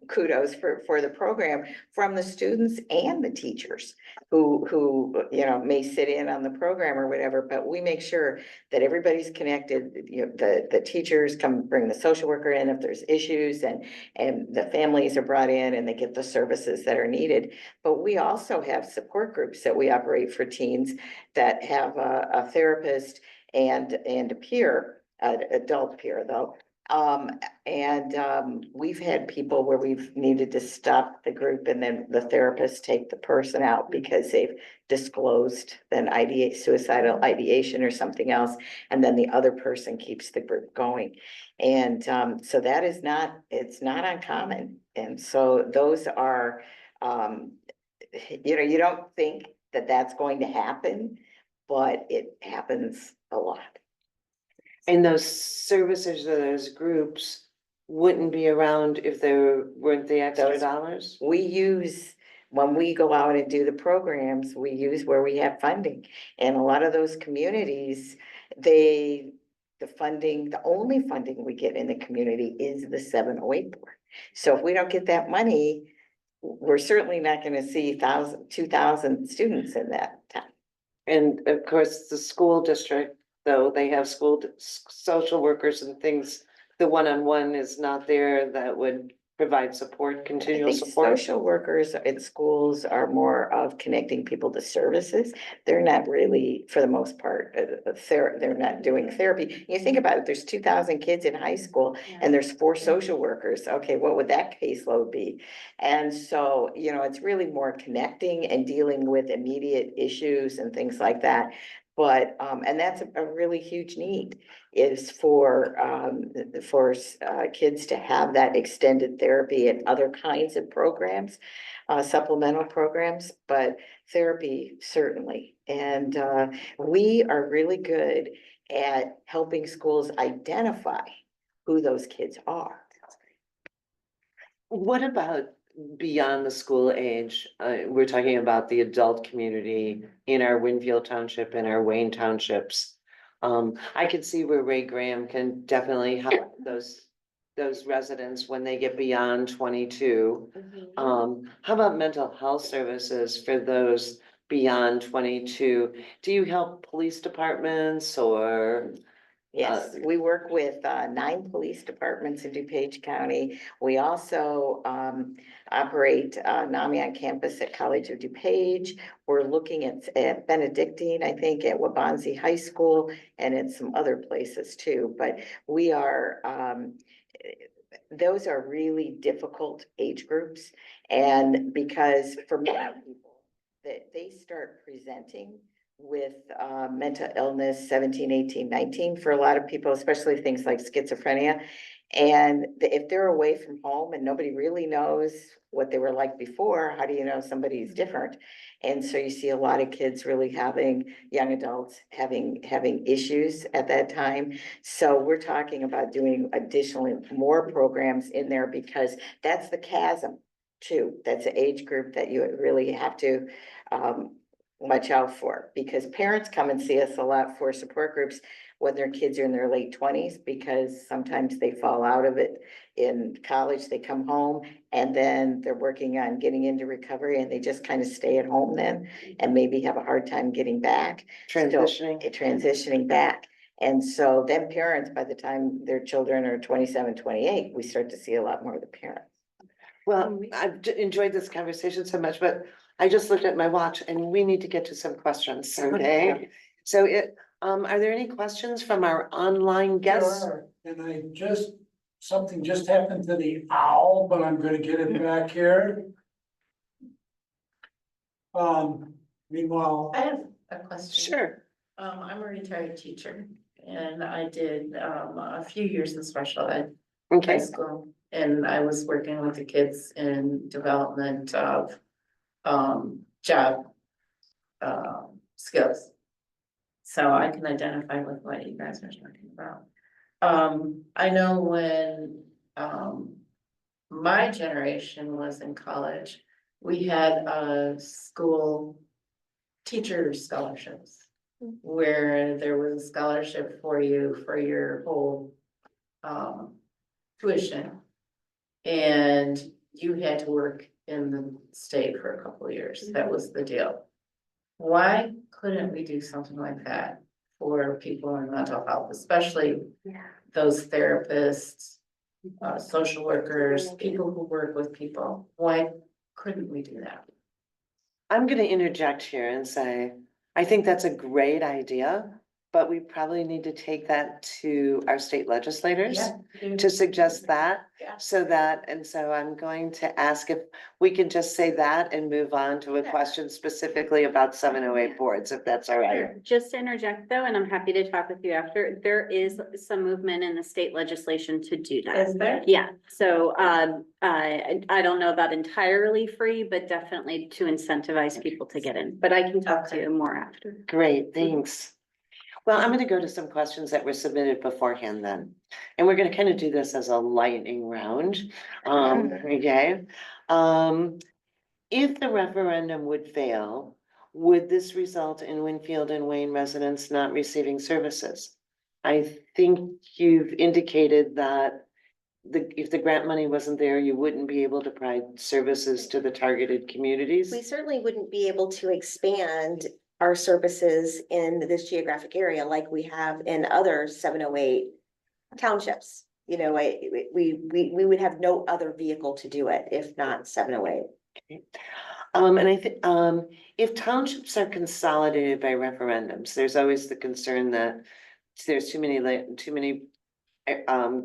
kudos for the program from the students and the teachers who may sit in on the program or whatever, but we make sure that everybody's connected. The teachers come bring the social worker in if there's issues, and the families are brought in and they get the services that are needed. But we also have support groups that we operate for teens that have a therapist and a peer, adult peer though. We've had people where we've needed to stop the group and then the therapist take the person out because they've disclosed an suicidal ideation or something else. And then the other person keeps the group going. And so that is it's not uncommon. And so those are, you don't think that that's going to happen, but it happens a lot. And those services or those groups wouldn't be around if there weren't the extra Those- dollars? We use, when we go out and do the programs, we use where we have funding. And a lot of those communities, the only funding we get in the community is the 708 board. So if we don't get that money, we're certainly not gonna see 2,000 students in that time. And of course, the school district, though, they have social workers and things. The one-on-one is not there that would provide support, I continual think support. social workers in schools are more of connecting people to services. They're not really, for the most part, they're not doing therapy. You think about it, there's 2,000 kids in high school and there's 4 social workers. Okay, what would that caseload be? And so, it's really more connecting and dealing with immediate issues and things like that. But, and that's a really huge need, is for kids to have that extended therapy and other kinds of programs, supplemental programs, but therapy certainly. And we are really good at helping schools identify who those kids are. What about beyond the school age? We're talking about the adult community in our Winfield Township and our Wayne Townships. I can see where Ray Graham can definitely help those residents when they get beyond 22. How about mental health services for those beyond 22? Do you help police departments or? Yes, we work with 9 police departments in DuPage County. We also operate NAMI on campus at College of DuPage. We're looking at Benedictine, I think, at Wabansie High School, and in some other places too. But we are, those are really difficult age groups. And because for many people, that they start presenting with mental illness 17, 18, 19 for a lot of people, especially things like schizophrenia. And if they're away from home and nobody really knows what they were like before, how do you know somebody's different? And so you see a lot of kids really young adults having issues at that time. So we're talking about doing additionally more programs in there, because that's the chasm too. That's an age group that you really have to watch out for, because parents come and see us a lot for support groups when their kids are in their late 20s, because sometimes they fall out of it in college, they come home, and then they're working on getting into recovery, and they just kind of stay at home then, and maybe have a hard time getting back. Transitioning back. And so then parents, by the time their children are 27, 28, we start to see a lot more of the parents. Well, I've enjoyed this conversation so much, but I just looked at my watch and we need to get to some questions, okay? So are there any questions from our online guests? There are, and something just happened to the owl, but I'm gonna get it back here. Meanwhile, I have a question. Sure. I'm a retired teacher and I did, a few years in special ed Okay, high school. And I was working with the kids in development of, job, skills. So I can identify with what you guys are talking about. I know when, my generation was in college, we had, school teacher scholarships. Where there was a scholarship for you for your whole, tuition. And you had to work in the state for a couple of years. That was the deal. Why couldn't we do something like that for people in mental health, especially those therapists, social workers, people who work with people? Why couldn't we do that? I'm gonna interject here and say, I think that's a great idea, but we probably need to take that to our state legislators to suggest that. Yeah. So I'm going to ask if we can just say that and move on to a question specifically about 708 boards, if that's all right. Just to interject though, and I'm happy to talk with you after, there is some movement in the state legislation to do that. Is there? Yeah, so I don't know about entirely free, but definitely to incentivize people to get in, but I can talk to Okay. you more after. Great, thanks. Well, I'm gonna go to some questions that were submitted beforehand then. And we're gonna kind of do this as a lightning round. Okay. If the referendum would fail, would this result in Winfield and Wayne residents not receiving services? I think you've indicated that if the grant money wasn't there, you wouldn't be able to provide services to the targeted communities. We certainly wouldn't be able to expand our services in this geographic area like we have in other 708 townships. You know, we would have no other vehicle to do it if not 708. And I think, if townships are consolidated by referendums, there's always the concern that there's too many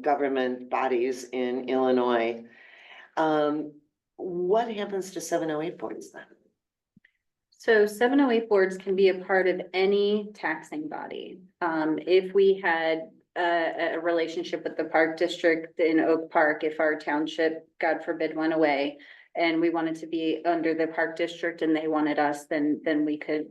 government bodies in Illinois. What happens to 708 boards then? So 708 boards can be a part of any taxing body. If we had a relationship with the park district in Oak Park, if our township, God forbid, went away and we wanted to be under the park district and they wanted us, then we could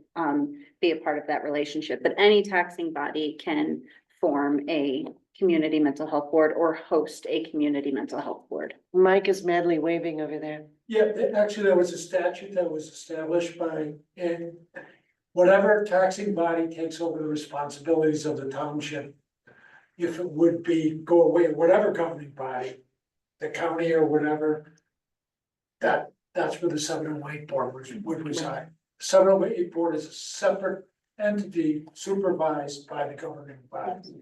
be a part of that relationship. But any taxing body can form a community mental health board or host a community mental health board. Mike is madly waving over there. yeah, actually, there was a statute that was established by, and whatever taxing body takes over the responsibilities of the township, if it would go away, whatever governing body, the county or whatever, that's where the 708 board would reside. 708 board is a separate entity supervised by the governing body.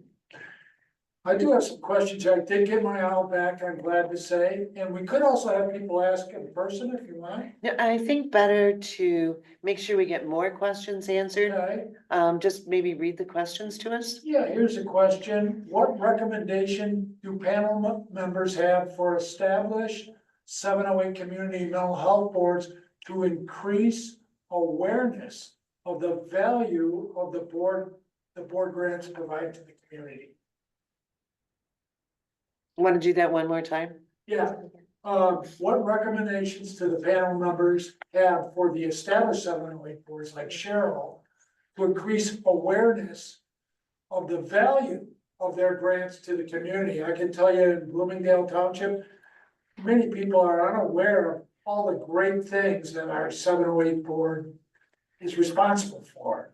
I do have some questions. I did get my owl back, I'm glad to say, and we could also have people ask in person if you want. Yeah, I think better to make sure we get more questions answered. Okay, Just maybe read the questions to us. yeah, here's a question. What recommendation do panel members have for established 708 community mental health boards to increase awareness of the value of the board grants provide to the community? Want to do that one more time? Yeah, what recommendations do the panel members have for the established 708 boards like Cheryl to increase awareness of the value of their grants to the community? I can tell you in Bloomingdale Township, many people are unaware of all the great things that our 708 board is responsible for.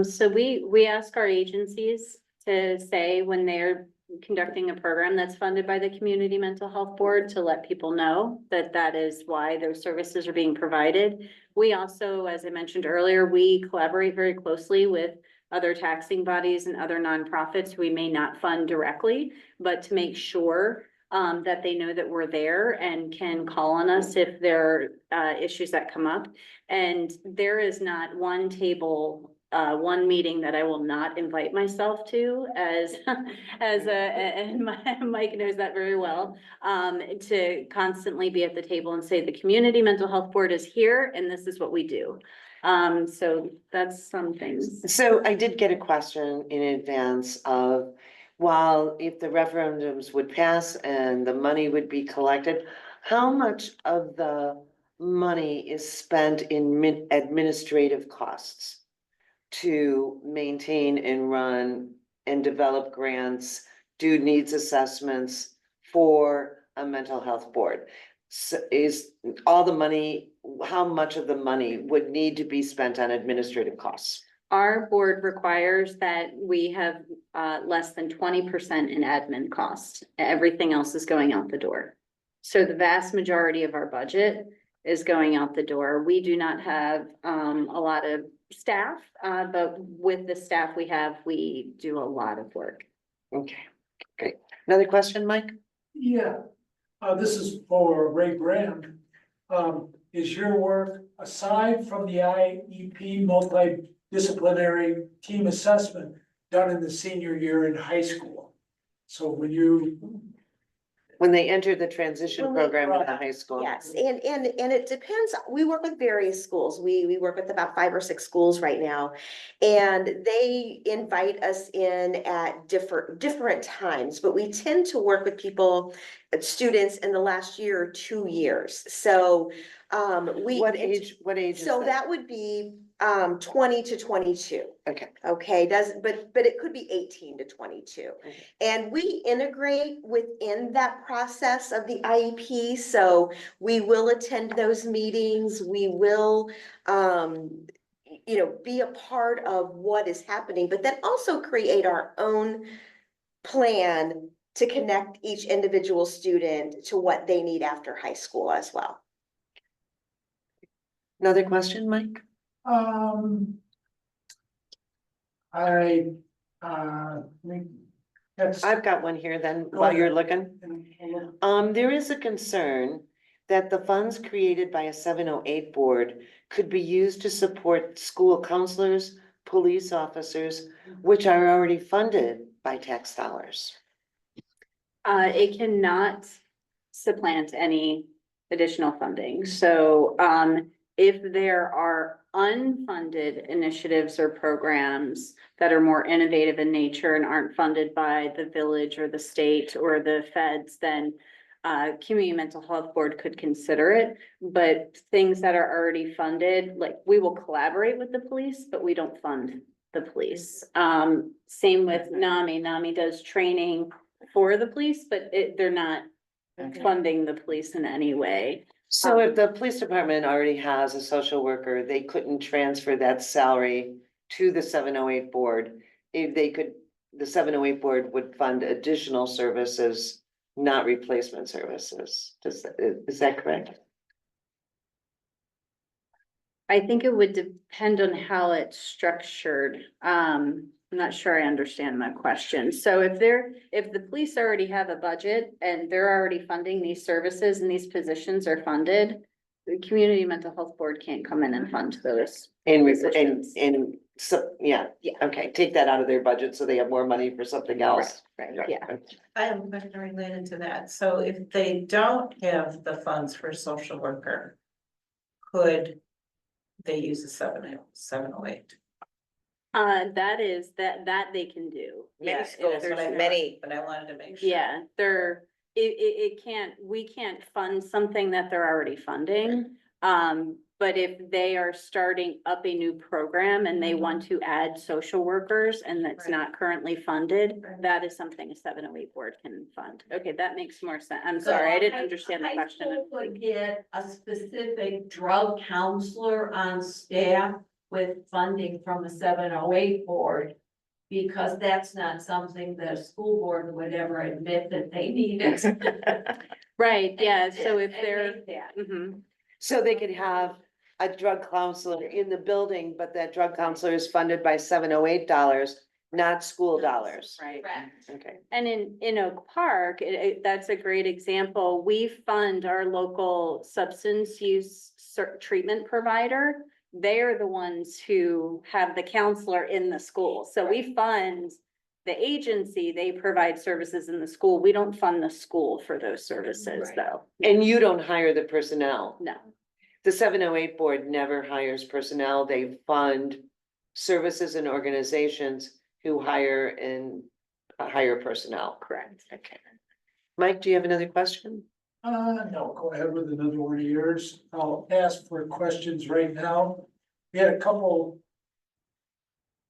So we ask our agencies to say when they're conducting a program that's funded by the Community Mental Health Board, to let people know that that is why those services are being provided. We also, as I mentioned earlier, we collaborate very closely with other taxing bodies and other nonprofits who we may not fund directly, but to make sure that they know that we're there and can call on us if there are issues that come up. And there is not one table, one meeting that I will not invite myself to as, and Mike knows that very well, to constantly be at the table and say, the Community Mental Health Board is here and this is what we do. So that's some things. So I did get a question in advance of, while if the referendums would pass and the money would be collected, how much of the money is spent in administrative costs to maintain and run and develop grants, do needs assessments for a mental health board? So is all the money, how much of the money would need to be spent on administrative costs? Our board requires that we have less than 20% in admin costs. Everything else is going out the door. So the vast majority of our budget is going out the door. We do not have a lot of staff, but with the staff we have, we do a lot of work. Okay, great. Another question, Mike? Yeah, this is for Ray Brand. Is your work, aside from the IEP multidisciplinary team assessment, done in the senior year in high school? So When they enter the transition When we- program in the high school? Yes, and it depends, we work with various schools, we work with about 5 or 6 schools right now. And they invite us in at different times, but we tend to work with people, students in the last year or 2 years, so What age is So that would be 20 to 22. Okay. Okay, but it could be 18 to 22. Okay. And we integrate within that process of the IEP, so we will attend those meetings, we will be a part of what is happening, but then also create our own plan to connect each individual student to what they need after high school as well. Another question, Mike? That's. I've got one here then, Go while ahead. you're looking. There is a concern that the funds created by a 708 board could be used to support school counselors, police officers, which are already funded by tax dollars. It cannot supplant any additional funding. So if there are unfunded initiatives or programs that are more innovative in nature and aren't funded by the village or the state or the feds, then Community Mental Health Board could consider it. But things that are already funded, like we will collaborate with the police, but we don't fund the police. Same with NAMI. NAMI does training for the police, but they're not funding the police in any way. So if the police department already has a social worker, they couldn't transfer that salary to the 708 board. If they could, the 708 board would fund additional services, not replacement services. Is that correct? I think it would depend on how it's structured. I'm not sure I understand that question. So if the police already have a budget and they're already funding these services and these positions are funded, the Community Mental Health Board can't come in and fund those. Positions. So, yeah, Yeah. okay, take that out of their budget so they have more money for something else. Right, yeah. I have a question related to that. So if they don't have the funds for a social worker, could they use a 708? That they can do. Many Yeah, schools, if there's but no- many, But I wanted to make sure. Yeah, we can't fund something that they're already funding. But if they are starting up a new program and they want to add social workers and that's not currently funded, that is something a 708 board can fund. Okay, that makes more sense. I'm sorry, I didn't understand the High question. school would get a specific drug counselor on staff with funding from the 708 board. Because that's not something the school board would ever admit that they needed. Right, yeah, so if And they're, make that. mhm, So they could have a drug counselor in the building, but that drug counselor is funded by $708, not school dollars. right. Correct. Okay. And in Oak Park, that's a great example. We fund our local substance use treatment provider. They're the ones who have the counselor in the school. So we fund the agency, they provide services in the school. We don't fund the school for those services, Right. though. And you don't hire the personnel. No, The 708 board never hires personnel. They fund services and organizations who hire and hire personnel. correct. Okay. Mike, do you have another question? No, go ahead with another one of yours. I'll ask for questions right now. We had a couple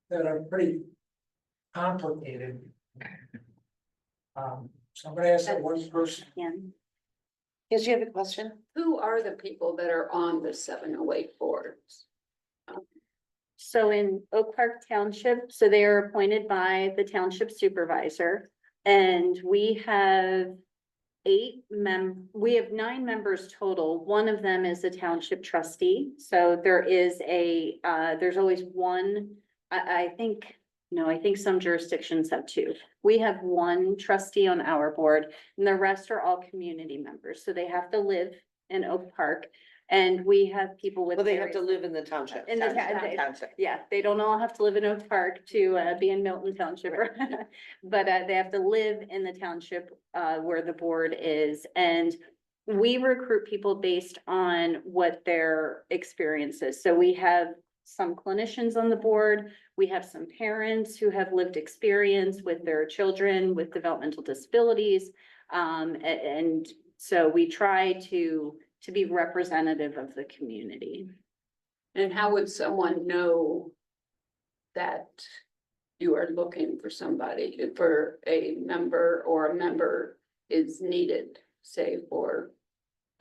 that are pretty complicated. So I'm gonna ask that one person. Ian? Yes, you have a question? Who are the people that are on the 708 boards? So in Oak Park Township, so they are appointed by the township supervisor. And we have we have 9 members total. One of them is a township trustee. So there is there's always one, I think, no, I think some jurisdictions have 2. We have 1 trustee on our board and the rest are all community members. So they have to live in Oak Park. And we have people with. Well, they have to various- live in the township. In the town. Township. Yeah, they don't all have to live in Oak Park to be in Milton Township, but they have to live in the township where the board is. And we recruit people based on what their experience is. So we have some clinicians on the board. We have some parents who have lived experience with their children with developmental disabilities. And so we try to be representative of the community. And how would someone know that you are looking for somebody, for a member or a member is needed, say for?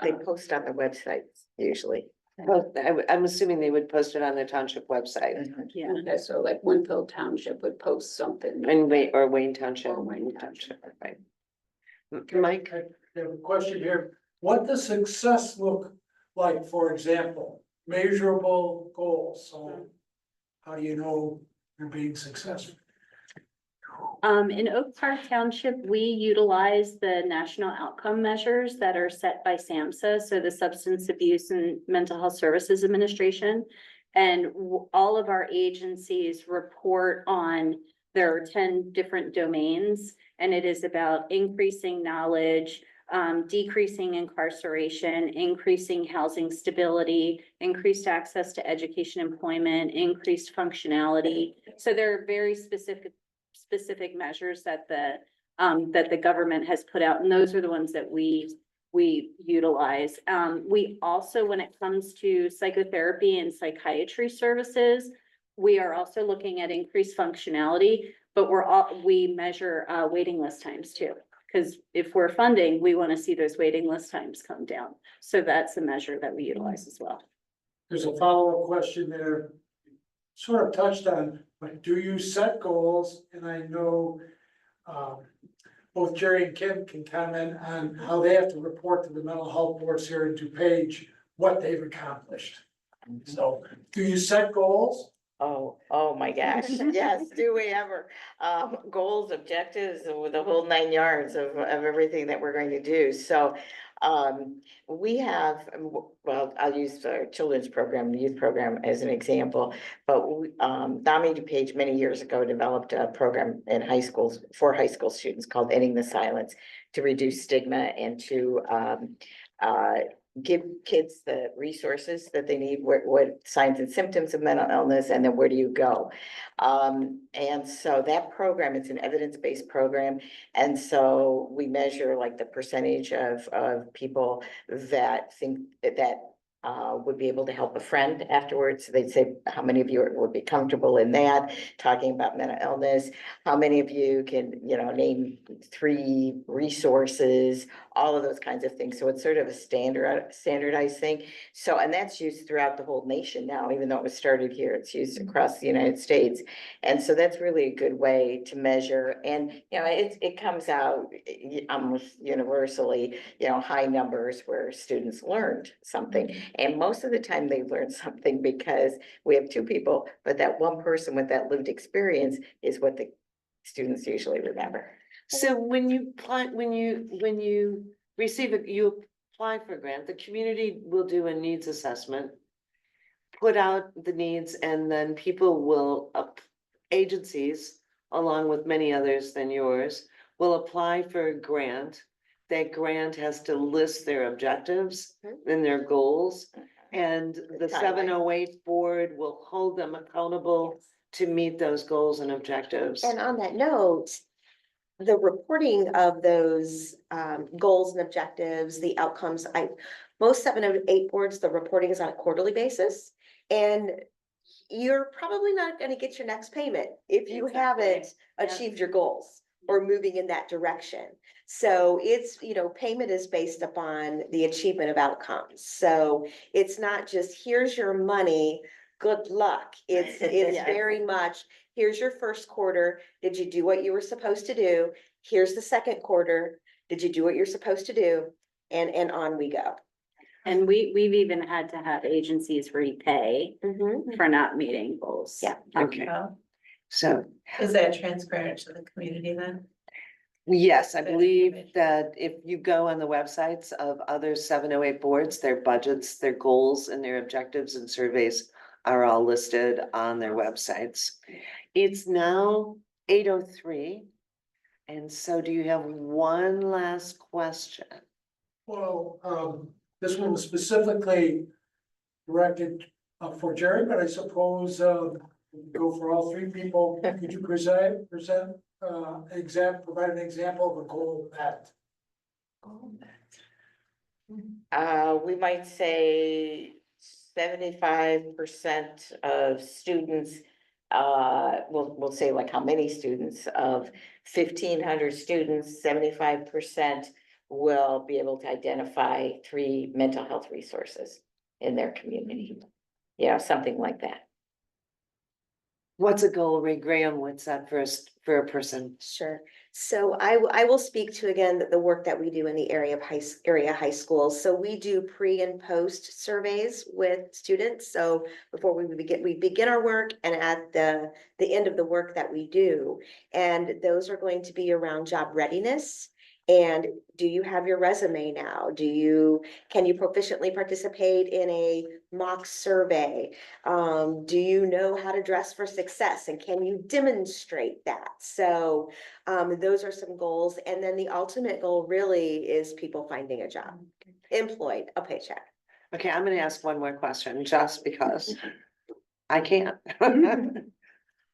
They post on the websites usually. Well, I'm assuming they would post it on the township website Yeah. Okay, so like Winfield Township would post something. and Wayne Township. Or Wayne Township. Right. Mike? I have a question here. What does success look like, for example, measurable goals? So how do you know you're being successful? In Oak Park Township, we utilize the national outcome measures that are set by SAMHSA, so the Substance Abuse and Mental Health Services Administration. And all of our agencies report on, there are 10 different domains, and it is about increasing knowledge, decreasing incarceration, increasing housing stability, increased access to education, employment, increased functionality. So there are very specific measures that the government has put out, and those are the ones that we utilize. We also, when it comes to psychotherapy and psychiatry services, we are also looking at increased functionality, but we measure waiting list times too. Because if we're funding, we want to see those waiting list times come down. So that's a measure that we utilize as well. There's a follow-up question there. Sort of touched on, but do you set goals? And I know both Jerry and Kim can comment on how they have to report to the mental health boards here in DuPage what they've accomplished. So, do you set goals? Oh my gosh, yes, do we ever, goals, objectives, with the whole 9 yards of everything that we're going to do, so. We have, well, I'll use the children's program, the youth program as an example, but Dami DuPage many years ago developed a program in high schools for high school students called Ending the Silence to reduce stigma and to give kids the resources that they need, what signs and symptoms of mental illness, and then where do you go? And so that program, it's an evidence-based program. And so we measure like the percentage of people that think that would be able to help a friend afterwards. They'd say, how many of you would be comfortable in that, talking about mental illness? How many of you can, name 3 resources, all of those kinds of things. So it's sort of a standardized thing. So, and that's used throughout the whole nation now, even though it was started here, it's used across the United States. And so that's really a good way to measure. And, it comes out almost universally, high numbers where students learned something. And most of the time they learn something because we have 2 people, but that one person with that lived experience is what the students usually remember. So when you apply, when you receive it, you apply for a grant, the community will do a needs assessment. Put out the needs, and then people will, agencies, along with many others than yours, will apply for a grant. That grant has to list their objectives and their goals. And the timeline. 708 board will hold them accountable to meet those goals and objectives. And on that note, the reporting of those goals and objectives, the outcomes, most 708 boards, the reporting is on a quarterly basis. And you're probably not gonna get your next payment if you haven't achieved your goals or moving in that direction. So it's, payment is based upon the achievement of outcomes. So it's not just, here's your money, good luck. It's Yes. very much, here's your first quarter. Did you do what you were supposed to do? Here's the second quarter. Did you do what you're supposed to do? And on we go. And we've even had to have agencies repay Mhm. for not meeting goals. Yeah. Okay, so, Is that transparent to the community then? yes, I Good believe information. that if you go on the websites of other 708 boards, their budgets, their goals and their objectives and surveys are all listed on their websites. It's now 8:03. And so do you have one last question? Well, this one was specifically directed for Jerry, but I suppose go for all 3 people. Could you provide an example of a goal met? We might say 75% of students, we'll say like how many students of 1,500 students, 75% will be able to identify 3 mental health resources in their community. Something like that. What's a goal, Ray Graham? What's that for a person? Sure. So I will speak to, again, the work that we do in the area of area high schools. So we do pre and post surveys with students. So before we begin our work and at the end of the work that we do. And those are going to be around job readiness. And do you have your resume now? Can you proficiently participate in a mock survey? Do you know how to dress for success, and can you demonstrate that? So those are some goals. And then the ultimate goal really is people finding a job, employed, a paycheck. Okay, I'm gonna ask one more question, just because I can't.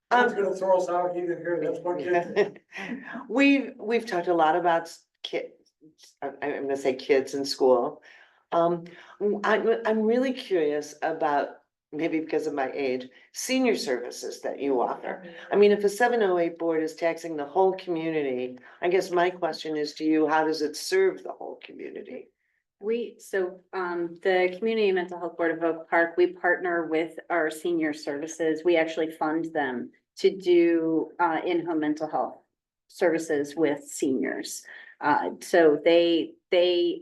Someone's gonna throw us out either here, that's one kid. We've talked a lot about kids, I'm gonna say kids in school. I'm really curious about, maybe because of my age, senior services that you offer. I mean, if a 708 board is taxing the whole community, I guess my question is to you, how does it serve the whole community? The Community Mental Health Board of Oak Park, we partner with our senior services. We actually fund them to do in-home mental health services with seniors. So they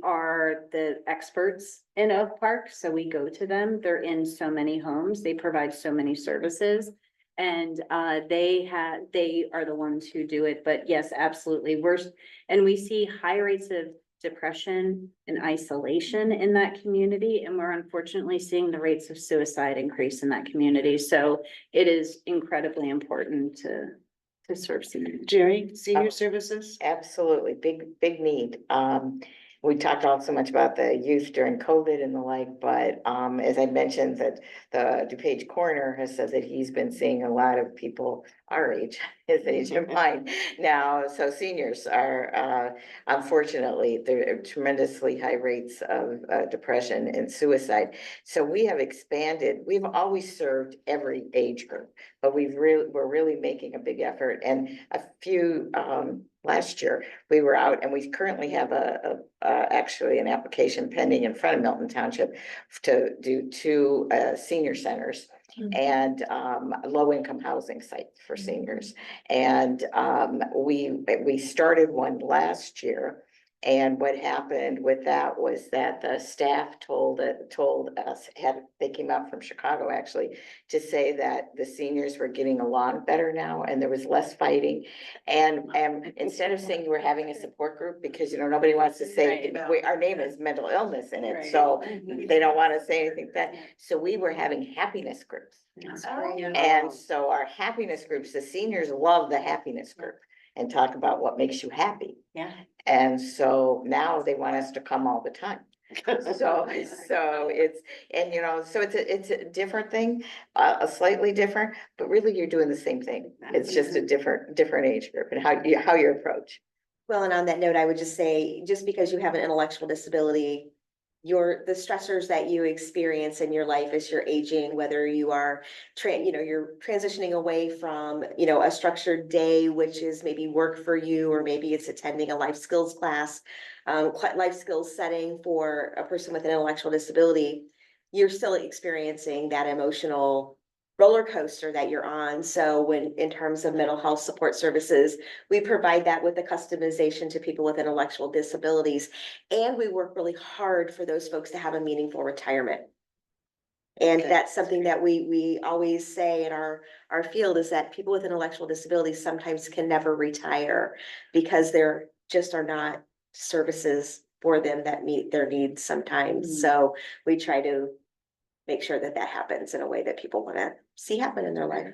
are the experts in Oak Park, so we go to them. They're in so many homes, they provide so many services. And they are the ones who do it. But yes, absolutely, and we see high rates of depression and isolation in that community, and we're unfortunately seeing the rates of suicide increase in that community. So it is incredibly important to serve seniors. Jerry, senior services? Absolutely, big need. We talked all so much about the youth during COVID and the like, but as I mentioned, that the DuPage coroner has said that he's been seeing a lot of people our age, his age and mine now. So seniors are, unfortunately, there are tremendously high rates of depression and suicide. So we have expanded, we've always served every age group, but we're really making a big effort. And a few, last year, we were out and we currently have actually an application pending in front of Milton Township to do two senior centers and low-income housing sites for seniors. And we started one last year. And what happened with that was that the staff told us, they came out from Chicago actually, to say that the seniors were getting along better now and there was less fighting. And instead of saying you were having a support group, because nobody wants to say, our name is mental illness in it, so they don't want to say anything bad. So we were having happiness groups. And so our happiness groups, the seniors love the happiness group and talk about what makes you happy. Yeah. And so now they want us to come all the time. So it's, and so it's a different thing, a slightly different, but really you're doing the same thing. It's just a different age group and how your approach. Well, and on that note, I would just say, just because you have an intellectual disability, the stressors that you experience in your life as you're aging, whether you are you're transitioning away from, a structured day, which is maybe work for you, or maybe it's attending a life skills class, life skills setting for a person with an intellectual disability, you're still experiencing that emotional roller coaster that you're on. So in terms of mental health support services, we provide that with the customization to people with intellectual disabilities. And we work really hard for those folks to have a meaningful retirement. And that's something that we always say in our field, is that people with intellectual disabilities sometimes can never retire because there just are not services for them that meet their needs sometimes. So we try to make sure that happens in a way that people want to see happen in their life.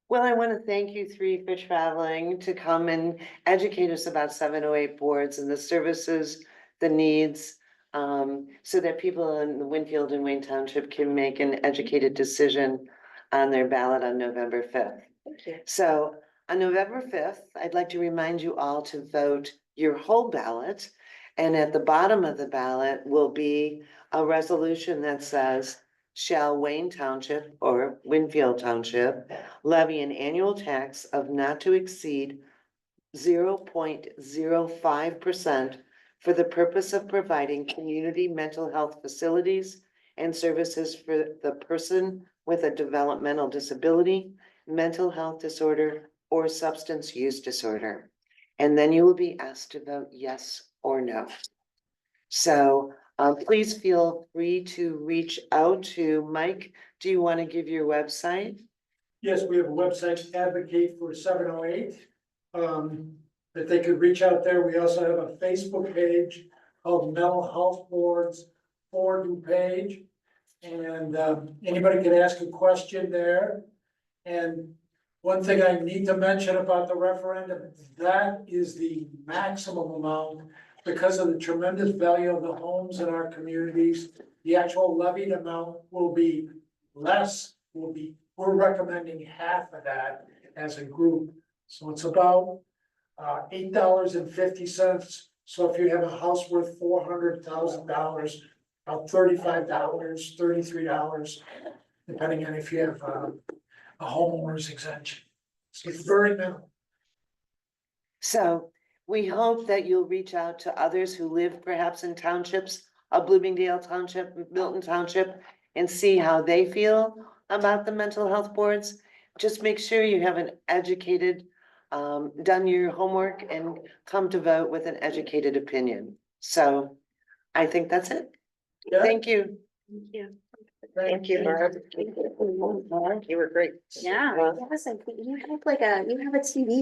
Well, I want to thank you three for traveling to come and educate us about 708 boards and the services, the needs, so that people in the Winfield and Wayne Township can make an educated decision on their ballot on November 5th. Thank you. So on November 5th, I'd like to remind you all to vote your whole ballot. And at the bottom of the ballot will be a resolution that says, shall Wayne Township or Winfield Township levy an annual tax of not to exceed 0.05% for the purpose of providing community mental health facilities and services for the person with a developmental disability, mental health disorder, or substance use disorder. And then you will be asked to vote yes or no. So please feel free to reach out to Mike. Do you want to give your website? Yes, we have a website, Advocate for 708, that they could reach out there. We also have a Facebook page called Mental Health Boards For You page. And anybody can ask a question there. And one thing I need to mention about the referendum, that is the maximum amount because of the tremendous value of the homes in our communities. The actual levied amount will be less, we're recommending half of that as a group. So it's about $8.50. So if you have a house worth $400,000, about $35, $33, depending on if you have a homeowner's exemption. So it's very minimal. So we hope that you'll reach out to others who live perhaps in townships, Bloomingdale Township, Milton Township, and see how they feel about the mental health boards. Just make sure you have an educated, done your homework and come to vote with an educated opinion. So I think that's it. Yeah. Thank you. Thank you. Thank you, Barb. You were great. Yeah. Well, Yes, and you have a TV